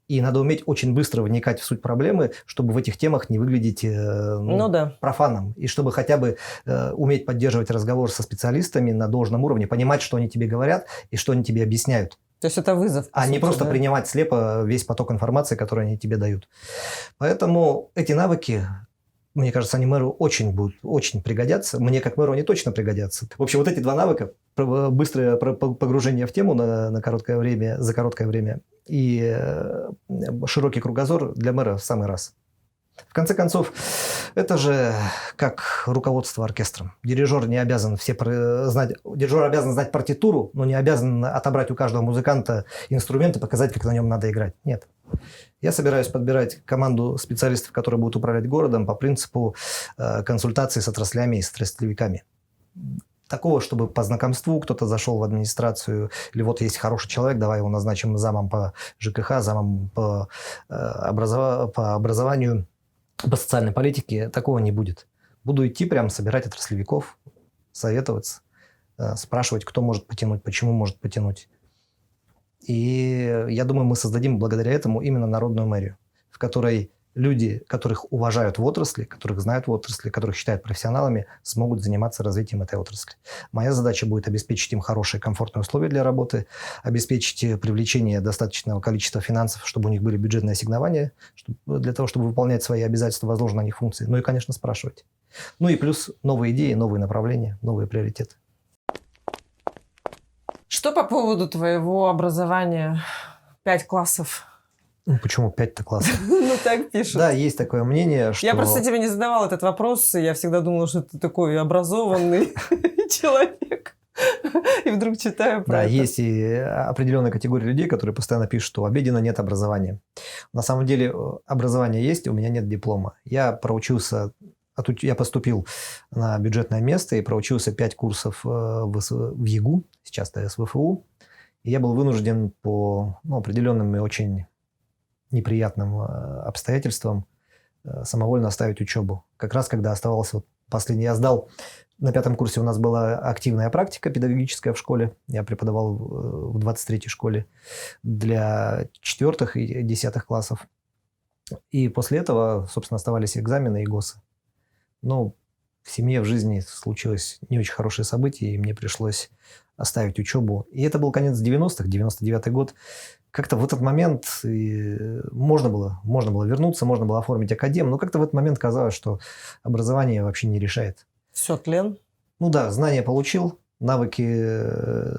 И надо уметь очень быстро вникать в суть проблемы, чтобы в этих темах не выглядеть профаном. И чтобы хотя бы уметь поддерживать разговор со специалистами на должном уровне, понимать, что они тебе говорят и что они тебе объясняют. То есть это вызов. А не просто принимать слепо весь поток информации, который они тебе дают. Поэтому эти навыки, мне кажется, они мэру очень пригодятся. Мне как мэру они точно пригодятся. В общем, вот эти 2 навыка, быстрое погружение в тему за короткое время и широкий кругозор для мэра в самый раз. В конце концов, это же как руководство оркестром. Дирижер обязан знать партитуру, но не обязан отобрать у каждого музыканта инструмент и показать, как на нем надо играть. Нет. Я собираюсь подбирать команду специалистов, которые будут управлять городом по принципу консультации с отраслями и с отраслевиками. Такого, чтобы по знакомству кто-то зашел в администрацию, или вот есть хороший человек, давай его назначим замом по ЖКХ, замом по образованию, по социальной политике. Такого не будет. Буду идти прям собирать отраслевиков, советоваться, спрашивать, кто может потянуть, почему может потянуть. И я думаю, мы создадим благодаря этому именно народную мэрию, в которой люди, которых уважают в отрасли, которых знают в отрасли, которых считают профессионалами, смогут заниматься развитием этой отрасли. Моя задача будет обеспечить им хорошие, комфортные условия для работы, обеспечить привлечение достаточного количества финансов, чтобы у них были бюджетные ассигнования, для того, чтобы выполнять свои обязательства, возложенные на них функции. Ну и, конечно, спрашивать. Ну и плюс новые идеи, новые направления, новые приоритеты. Что по поводу твоего образования? 5 классов. Ну, почему 5-то классов? Ну, так пишут. Да, есть такое мнение, что... Я просто тебе не задавала этот вопрос, и я всегда думала, что ты такой образованный человек. И вдруг читаю про Да, это. есть и определенная категория людей, которые постоянно пишут, что у Обедина нет образования. На самом деле образование есть, у меня нет диплома. Я поступил на бюджетное место и проучился 5 курсов в ЕГУ, сейчас это СВФУ. И я был вынужден по определенным и очень неприятным обстоятельствам самовольно оставить учебу. Как раз когда оставался последний, я сдал, на 5 курсе у нас была активная практика педагогическая в школе. Я преподавал в 23-й школе для 4 и 10 классов. И после этого, собственно, оставались экзамены и ГОСы. Но в семье, в жизни случилось не очень хорошее событие, и мне пришлось оставить учебу. И это был конец 90-х, 99-й год. Как-то в этот момент можно было вернуться, можно было оформить академ, но как-то в этот момент казалось, что образование вообще не решает. Все, тлен. Ну да, знания получил, навыки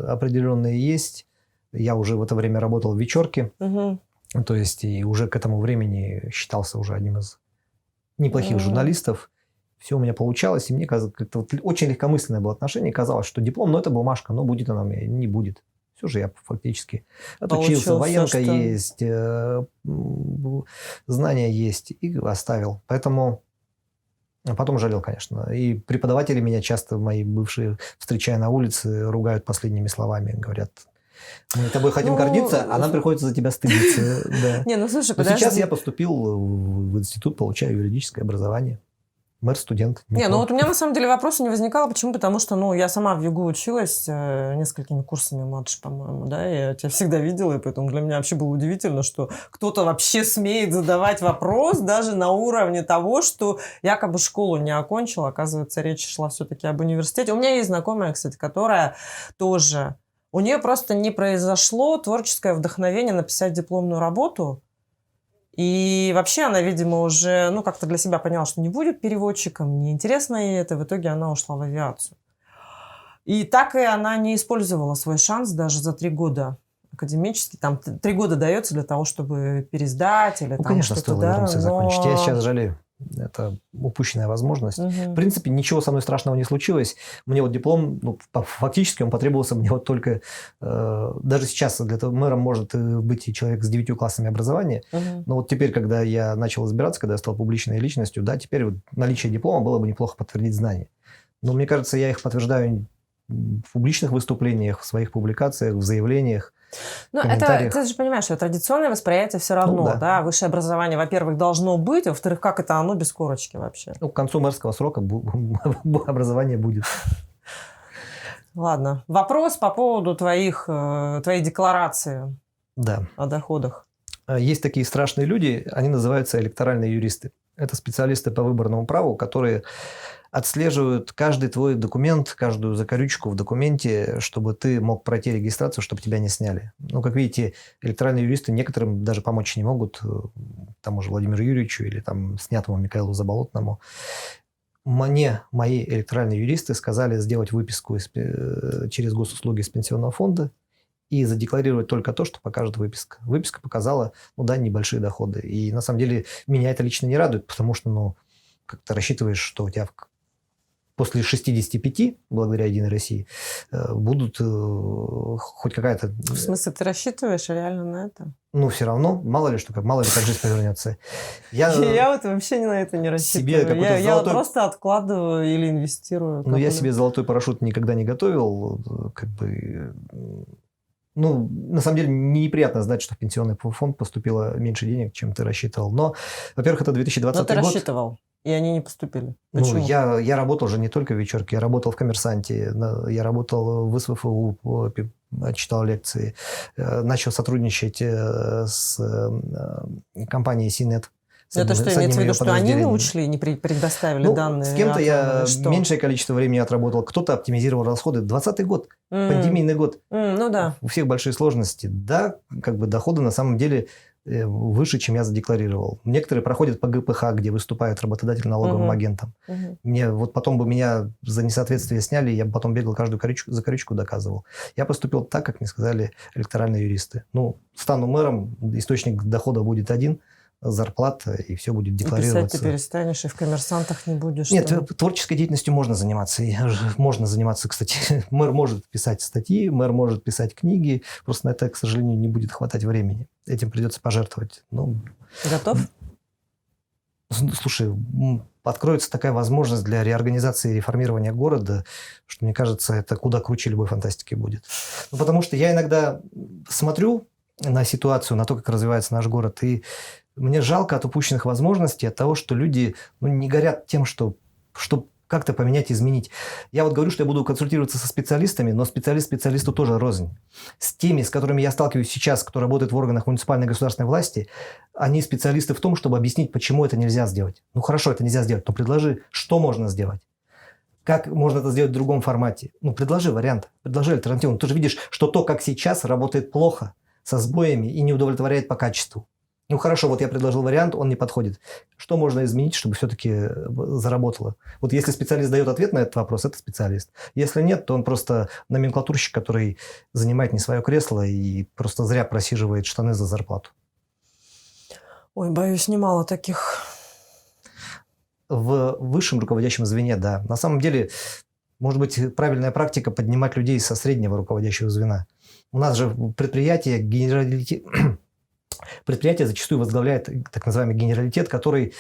определенные есть. Я уже в это время работал в вечерке, то есть и уже к этому времени считался уже одним из неплохих журналистов. Все у меня получалось, и мне казалось, как-то очень легкомысленное было отношение. Казалось, что диплом, это бумажка, но будет она у меня, не будет. Все же я фактически отучился, военка есть, знания есть, и оставил. Поэтому потом жалел, конечно. И преподаватели меня часто, мои бывшие, встречая на улице, ругают последними словами. Говорят, мы тобой хотим гордиться, а нам приходится за тебя стыдиться. Не, ну слушай, подожди. Сейчас я поступил в институт, получаю юридическое образование. Мэр-студент. Не, ну вот у меня на самом деле вопроса не возникало. Почему? Потому что, я сама в ЮГУ училась несколькими курсами младше, по-моему, да, я тебя всегда видела, и поэтому для меня вообще было удивительно, что кто-то вообще смеет задавать вопрос даже на уровне того, что якобы школу не окончила. Оказывается, речь шла все-таки об университете. У меня есть знакомая, кстати, которая тоже... У нее просто не произошло творческое вдохновение написать дипломную работу. И вообще она, видимо, уже как-то для себя поняла, что не будет переводчиком, неинтересно ей это. В итоге она ушла в авиацию. И так и она не использовала свой шанс даже за 3 года академический. Там 3 года дается для того, чтобы пересдать или там конечно, что-то. стоило вернуться и закончить. Я сейчас жалею. Это упущенная возможность. В принципе, ничего со мной страшного не случилось. Мне вот диплом, фактически он потребовался мне вот только... даже сейчас для этого мэром может быть и человек с 9 классами образования. Но вот теперь, когда я начал избираться, когда я стал публичной личностью, да, теперь вот наличие диплома было бы неплохо подтвердить знания. Но мне кажется, я их подтверждаю в публичных выступлениях, в своих публикациях, в заявлениях. Ну, ты же понимаешь, что традиционное восприятие все равно, да. Высшее образование, во-первых, должно быть, а во-вторых, как это оно без корочки вообще? К концу мэрского срока образование будет. Ладно. Вопрос по поводу твоей декларации о доходах. Есть такие страшные люди, они называются электоральные юристы. Это специалисты по выборному праву, которые отслеживают каждый твой документ, каждую закорючку в документе, чтобы ты мог пройти регистрацию, чтобы тебя не сняли. Как видите, электоральные юристы некоторым даже помочь не могут, тому же Владимиру Юрьевичу или там снятому Михаилу Заболотному. Мне мои электоральные юристы сказали сделать выписку через госуслуги из пенсионного фонда и задекларировать только то, что покажет выписка. Выписка показала, ну да, небольшие доходы. И на самом деле меня это лично не радует, потому что, ну, как ты рассчитываешь, что у тебя после 65, благодаря «Единой России», будут хоть какая-то... В смысле, ты рассчитываешь реально на это? Ну, все равно, мало ли как жизнь повернется. Я вот вообще на это не рассчитываю. Я вот просто откладываю или инвестирую. Ну, я себе золотой парашют никогда не готовил. Как бы... Ну, на самом деле, неприятно знать, что в пенсионный фонд поступило меньше денег, чем ты рассчитывал. Но, во-первых, это 2020 год. Но ты рассчитывал, и они не поступили. Почему? Ну, я работал же не только в вечерке. Я работал в «Коммерсанте», я работал в СВФУ, читал лекции. Начал сотрудничать с компанией «Синет». Это что, имеется в виду, что они не учли, не предоставили данные? С кем-то я меньшее количество времени отработал, кто-то оптимизировал расходы. 2020 год, пандемийный год. Ну да. У всех большие сложности. Да, как бы доходы на самом деле выше, чем я задекларировал. Некоторые проходят по ГПХ, где выступают работодатель налоговым агентом. Мне вот потом бы меня за несоответствие сняли, я бы потом бегал каждую за корючку доказывал. Я поступил так, как мне сказали электоральные юристы. Ну, стану мэром, источник дохода будет один, зарплата, и все будет декларироваться. И писать ты перестанешь, и в «Коммерсантах» не будешь. Нет, творческой деятельностью можно заниматься. Можно заниматься, кстати. Мэр может писать статьи, мэр может писать книги. Просто на это, к сожалению, не будет хватать времени. Этим придется пожертвовать. Ну, готов? Слушай, откроется такая возможность для реорганизации и реформирования города, что, мне кажется, это куда круче любой фантастики будет. Ну, потому что я иногда смотрю на ситуацию, на то, как развивается наш город, и мне жалко от упущенных возможностей, от того, что люди не горят тем, что как-то поменять, изменить. Я вот говорю, что я буду консультироваться со специалистами, но специалист специалисту тоже рознь. С теми, с которыми я сталкиваюсь сейчас, кто работает в органах муниципальной государственной власти, они специалисты в том, чтобы объяснить, почему это нельзя сделать. Ну хорошо, это нельзя сделать, но предложи, что можно сделать. Как можно это сделать в другом формате? Ну, предложи вариант, предложи альтернативу. Ты же видишь, что то, как сейчас, работает плохо, со сбоями и не удовлетворяет по качеству. Ну хорошо, вот я предложил вариант, он не подходит. Что можно изменить, чтобы все-таки заработало? Вот если специалист дает ответ на этот вопрос, это специалист. Если нет, то он просто номенклатурщик, который занимает не свое кресло и просто зря просиживает штаны за зарплату. Ой, боюсь, немало таких. В высшем руководящем звене, да. На самом деле, может быть, правильная практика поднимать людей со среднего руководящего звена. У нас же предприятие зачастую возглавляет так называемый генералитет, который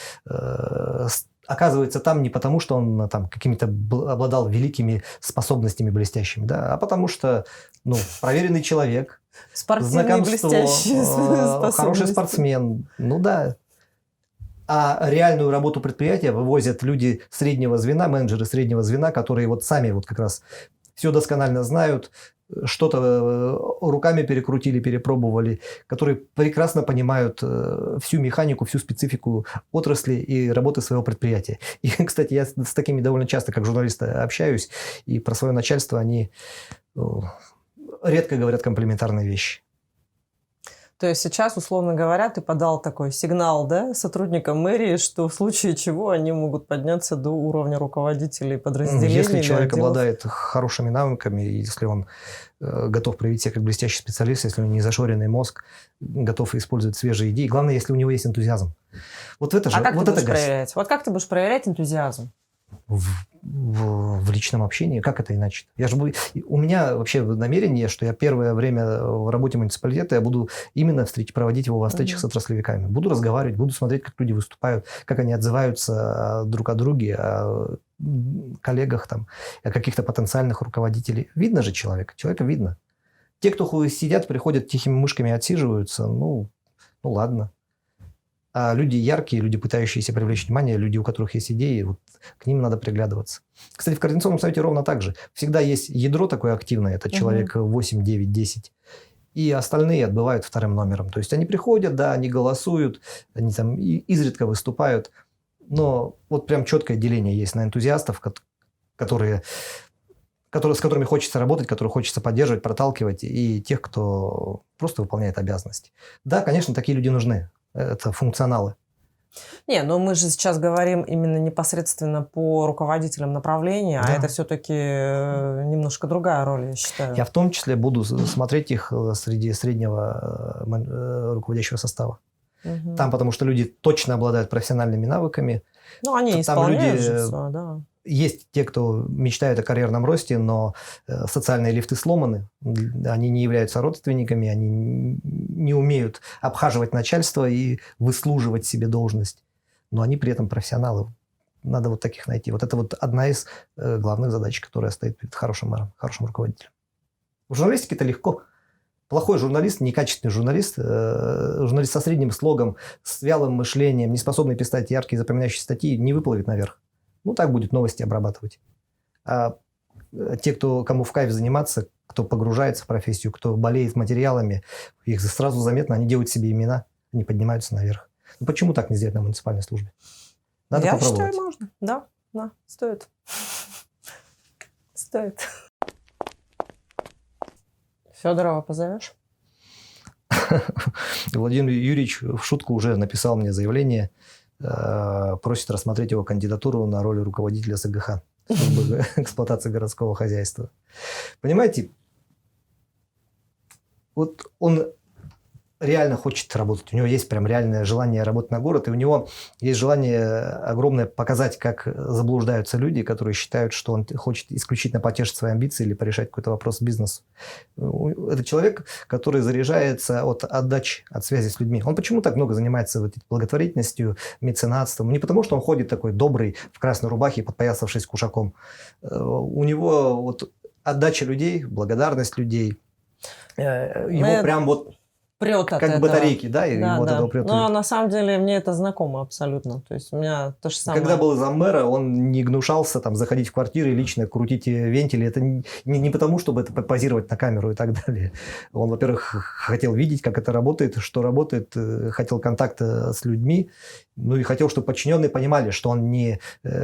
оказывается там не потому, что он там какими-то обладал великими способностями блестящими, да, а потому что проверенный человек, спортивные блестящие способности, хороший спортсмен, ну да. А реальную работу предприятия вывозят люди среднего звена, менеджеры среднего звена, которые вот сами вот как раз все досконально знают, что-то руками перекрутили, перепробовали, которые прекрасно понимают всю механику, всю специфику отрасли и работы своего предприятия. И, кстати, я с такими довольно часто, как журналист, общаюсь, и про свое начальство они редко говорят комплиментарные вещи. То есть сейчас, условно говоря, ты подал такой сигнал, да, сотрудникам мэрии, что в случае чего они могут подняться до уровня руководителей подразделений. Если человек обладает хорошими навыками, если он готов проявить себя как блестящий специалист, если у него не зашоренный мозг, готов использовать свежие идеи, главное, если у него есть энтузиазм. Вот это же, как вот ты это будешь проверять? Вот как ты будешь проверять энтузиазм? В личном общении. Как это иначе? У меня вообще намерение, что я первое время в работе муниципалитета я буду именно проводить его во встречах с отраслевиками. Буду разговаривать, буду смотреть, как люди выступают, как они отзываются друг о друге, о коллегах, там, о каких-то потенциальных руководителей. Видно же человека видно. Те, кто сидят, приходят тихими мышками, отсиживаются, ну ладно. А люди яркие, люди, пытающиеся привлечь внимание, люди, у которых есть идеи, вот к ним надо приглядываться. Кстати, в Координационном совете ровно так же. Всегда есть ядро такое активное, это человек 8, 9, 10. И остальные отбывают вторым номером. То есть они приходят, да, они голосуют, они там изредка выступают. Но вот прям четкое деление есть на энтузиастов, с которыми хочется работать, которых хочется поддерживать, проталкивать, и тех, кто просто выполняет обязанности. Да, конечно, такие люди нужны. Это функционалы. Не, но мы же сейчас говорим именно непосредственно по руководителям направления, а Да. это все-таки немножко другая роль, я считаю. Я в том числе буду смотреть их среди среднего руководящего состава. Мгм. Там, потому что люди точно обладают профессиональными навыками. Ну, они там исполняют люди, же всё, да. Есть те, кто мечтают о карьерном росте, но социальные лифты сломаны, они не являются родственниками, они не умеют обхаживать начальство и выслуживать себе должность, но они при этом профессионалы. Надо вот таких найти. Вот это вот одна из главных задач, которая стоит перед хорошим мэром, хорошим руководителем. В журналистике это легко. Плохой журналист, некачественный журналист, журналист со средним слогом, с вялым мышлением, не способный писать яркие запоминающие статьи, не выплывет наверх. Ну, так будет новости обрабатывать. А те, кому в кайф заниматься, кто погружается в профессию, кто болеет материалами, их сразу заметно, они делают себе имена, они поднимаются наверх. Ну, почему так не сделать на муниципальной службе? Надо Я попробовать. считаю, можно. Да, стоит. Стоит. Федорова позовешь? Владимир Юрьевич в шутку уже написал мне заявление, просит рассмотреть его кандидатуру на роль руководителя СГХ, службы эксплуатации городского хозяйства. Понимаете, вот он реально хочет работать, у него есть прям реальное желание работать на город, и у него есть желание огромное показать, как заблуждаются люди, которые считают, что он хочет исключительно потешить свои амбиции или порешать какой-то вопрос бизнеса. Это человек, который заряжается от отдачи, от связи с людьми. Он почему так много занимается вот благотворительностью, меценатством? Не потому, что он ходит такой добрый, в красной рубахе, подпоясавшись кушаком. У него вот отдача людей, благодарность людей, его прям вот прет от как этого. батарейки, да? И Да, вот да. этого прет. Но на самом деле мне это знакомо абсолютно. То есть у меня то же самое. Когда был заммэра, он не гнушался там заходить в квартиры и лично крутить вентили. Это не потому, чтобы это позировать на камеру и так далее. Он, во-первых, хотел видеть, как это работает, что работает, хотел контакта с людьми, ну и хотел, чтобы подчиненные понимали, что он не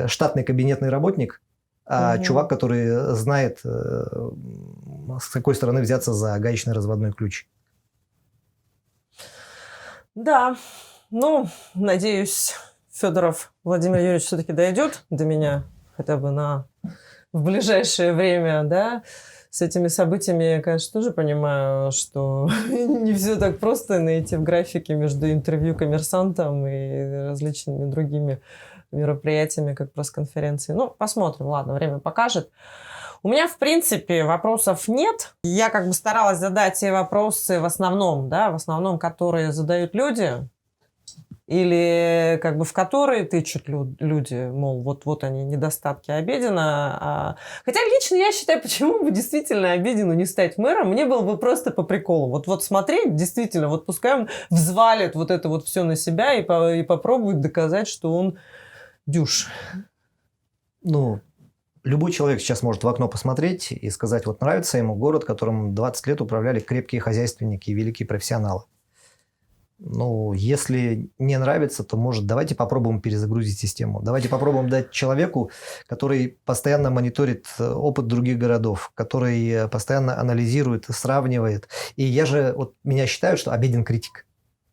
штатный кабинетный работник, а чувак, который знает, с какой стороны взяться за гаечный разводной ключ. Да, ну, надеюсь, Федоров Владимир Юрьевич все-таки дойдет до меня хотя бы в ближайшее время, да. С этими событиями я, конечно, тоже понимаю, что не все так просто найти в графике между интервью «Коммерсантом» и различными другими мероприятиями, как пресс-конференции. Ну, посмотрим, ладно, время покажет. У меня, в принципе, вопросов нет. Я как бы старалась задать те вопросы в основном, которые задают люди, или как бы в которые тычут люди, мол, вот они, недостатки Обедина. Хотя лично я считаю, почему бы действительно Обедину не стать мэром, мне было бы просто по приколу. Вот смотреть, действительно, вот пускай он взвалит вот это вот все на себя и попробует доказать, что он дюж. Ну, любой человек сейчас может в окно посмотреть и сказать, вот нравится ему город, которым 20 лет управляли крепкие хозяйственники и великие профессионалы. Ну, если не нравится, то, может, давайте попробуем перезагрузить систему. Давайте попробуем дать человеку, который постоянно мониторит опыт других городов, который постоянно анализирует, сравнивает. И меня считают, что Обедин критик.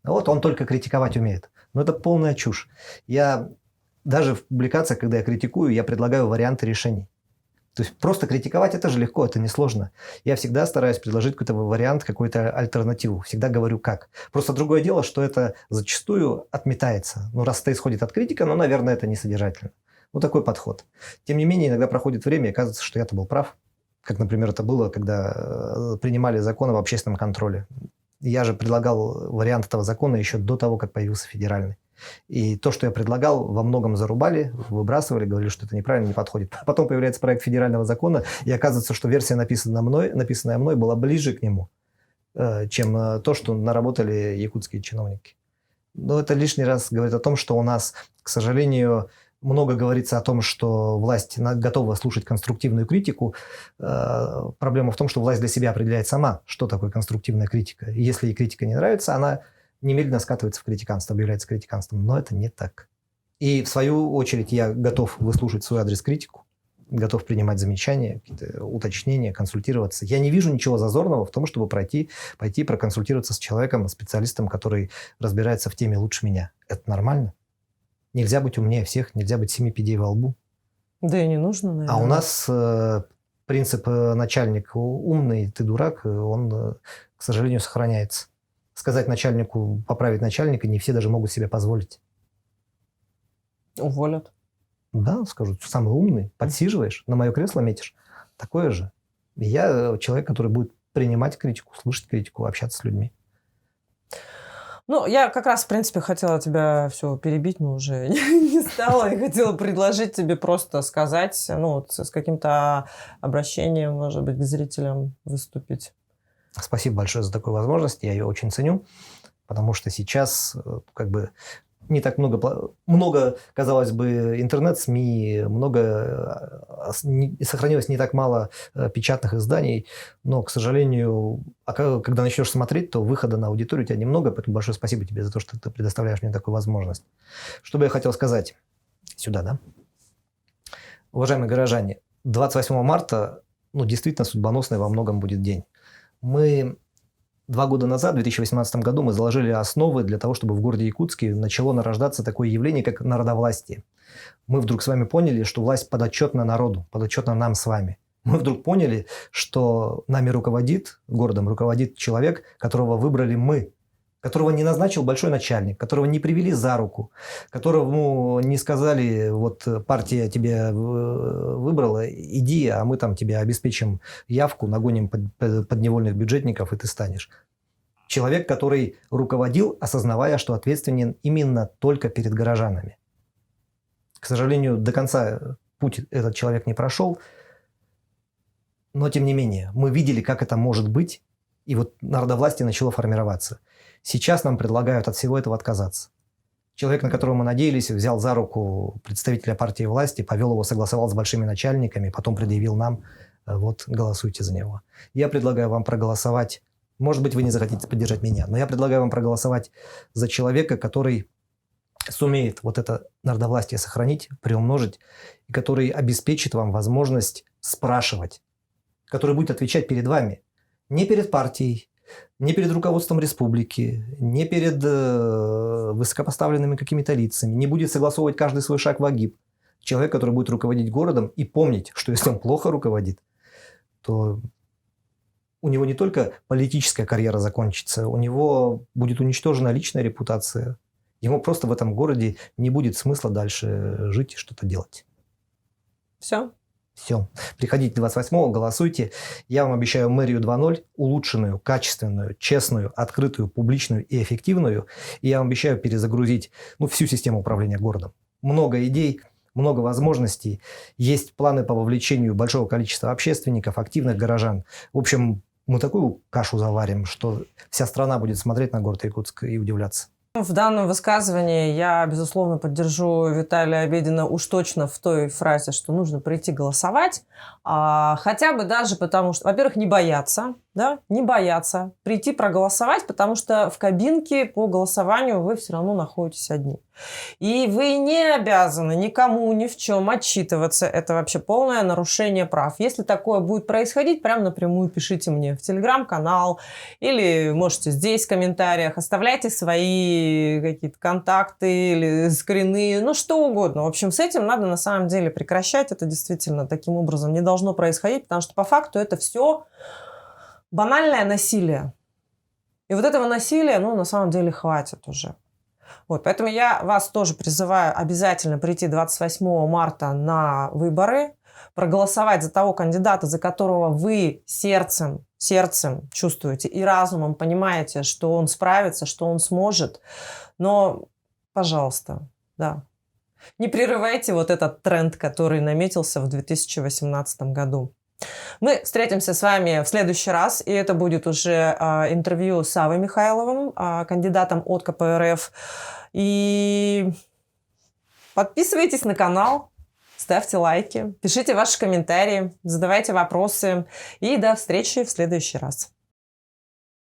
Вот он только критиковать умеет. Но это полная чушь. Я даже в публикациях, когда я критикую, я предлагаю варианты решений. То есть просто критиковать это же легко, это несложно. Я всегда стараюсь предложить какой-то вариант, какую-то альтернативу. Всегда говорю как. Просто другое дело, что это зачастую отметается. Ну, раз это исходит от критика, ну, наверное, это не содержательно. Вот такой подход. Тем не менее, иногда проходит время, и оказывается, что я-то был прав. Как, например, это было, когда принимали закон об общественном контроле. Я же предлагал вариант этого закона еще до того, как появился федеральный. И то, что я предлагал, во многом зарубали, выбрасывали, говорили, что это неправильно, не подходит. Потом появляется проект федерального закона, и оказывается, что версия, написанная мной, была ближе к нему, чем то, что наработали якутские чиновники. Но это лишний раз говорит о том, что у нас, к сожалению, много говорится о том, что власть готова слушать конструктивную критику. Проблема в том, что власть для себя определяет сама, что такое конструктивная критика. И если ей критика не нравится, она немедленно скатывается в критиканство, объявляется критиканством. Но это не так. И в свою очередь я готов выслушать свой адрес критику, готов принимать замечания, какие-то уточнения, консультироваться. Я не вижу ничего зазорного в том, чтобы пойти проконсультироваться с человеком, специалистом, который разбирается в теме лучше меня. Это нормально. Нельзя быть умнее всех, нельзя быть 7 пядей во лбу. Да и не нужно, наверное. А у нас принцип начальник умный, ты дурак, он, к сожалению, сохраняется. Сказать начальнику, поправить начальника не все даже могут себе позволить. Уволят. Да, скажут, самый умный, подсиживаешь, на мое кресло метишь. Такое же. Я человек, который будет принимать критику, слышать критику, общаться с людьми. Ну, я как раз, в принципе, хотела тебя все перебить, но уже не стала. И хотела предложить тебе просто сказать, ну, вот с каким-то обращением, может быть, к зрителям выступить. Спасибо большое за такую возможность. Я ее очень ценю, потому что сейчас как бы не так много, казалось бы, интернет-СМИ, сохранилось не так мало печатных изданий, но, к сожалению, когда начнешь смотреть, то выхода на аудиторию у тебя немного, поэтому большое спасибо тебе за то, что ты предоставляешь мне такую возможность. Что бы я хотел сказать? Сюда, да? Уважаемые горожане, 28 марта, действительно судьбоносный во многом будет день. Мы 2 года назад, в 2018 году, мы заложили основы для того, чтобы в городе Якутске начало нарождаться такое явление, как народовластие. Мы вдруг с вами поняли, что власть подотчетна народу, подотчетна нам с вами. Мы вдруг поняли, что нами руководит, городом руководит человек, которого выбрали мы, которого не назначил большой начальник, которого не привели за руку, которому не сказали, вот партия тебя выбрала, иди, а мы там тебе обеспечим явку, нагоним подневольных бюджетников, и ты станешь. Человек, который руководил, осознавая, что ответственен именно только перед горожанами. К сожалению, до конца путь этот человек не прошел, но тем не менее, мы видели, как это может быть, и вот народовластие начало формироваться. Сейчас нам предлагают от всего этого отказаться. Человек, на которого мы надеялись, взял за руку представителя партии власти, повел его, согласовал с большими начальниками, потом предъявил нам, вот, голосуйте за него. Я предлагаю вам проголосовать, может быть, вы не захотите поддержать меня, но я предлагаю вам проголосовать за человека, который сумеет вот это народовластие сохранить, приумножить, и который обеспечит вам возможность спрашивать, который будет отвечать перед вами, не перед партией, не перед руководством республики, не перед высокопоставленными какими-то лицами, не будет согласовывать каждый свой шаг в агиб. Человек, который будет руководить городом и помнить, что если он плохо руководит, то у него не только политическая карьера закончится, у него будет уничтожена личная репутация. Ему просто в этом городе не будет смысла дальше жить и что-то делать. Все? Все. Приходите 28-го, голосуйте. Я вам обещаю мэрию 2.0, улучшенную, качественную, честную, открытую, публичную и эффективную. И я вам обещаю перезагрузить всю систему управления городом. Много идей, много возможностей. Есть планы по вовлечению большого количества общественников, активных горожан. В общем, мы такую кашу заварим, что вся страна будет смотреть на город Якутск и удивляться. В данном высказывании я, безусловно, поддержу Виталия Обедина уж точно в той фразе, что нужно прийти голосовать. Хотя бы даже потому, что, во-первых, не бояться прийти проголосовать, потому что в кабинке по голосованию вы все равно находитесь одни. И вы не обязаны никому ни в чем отчитываться. Это вообще полное нарушение прав. Если такое будет происходить, прям напрямую пишите мне в телеграм-канал или можете здесь в комментариях, оставляйте свои какие-то контакты или скрины, что угодно. В общем, с этим надо на самом деле прекращать. Это действительно таким образом не должно происходить, потому что по факту это все банальное насилие. И вот этого насилия, на самом деле хватит уже. Поэтому я вас тоже призываю обязательно прийти 28 марта на выборы, проголосовать за того кандидата, за которого вы сердцем чувствуете и разумом понимаете, что он справится, что он сможет. Но, пожалуйста, не прерывайте вот этот тренд, который наметился в 2018 году. Мы встретимся с вами в следующий раз, и это будет уже интервью с Савой Михайловым, кандидатом от КПРФ. И подписывайтесь на канал, ставьте лайки, пишите ваши комментарии, задавайте вопросы. И до встречи в следующий раз.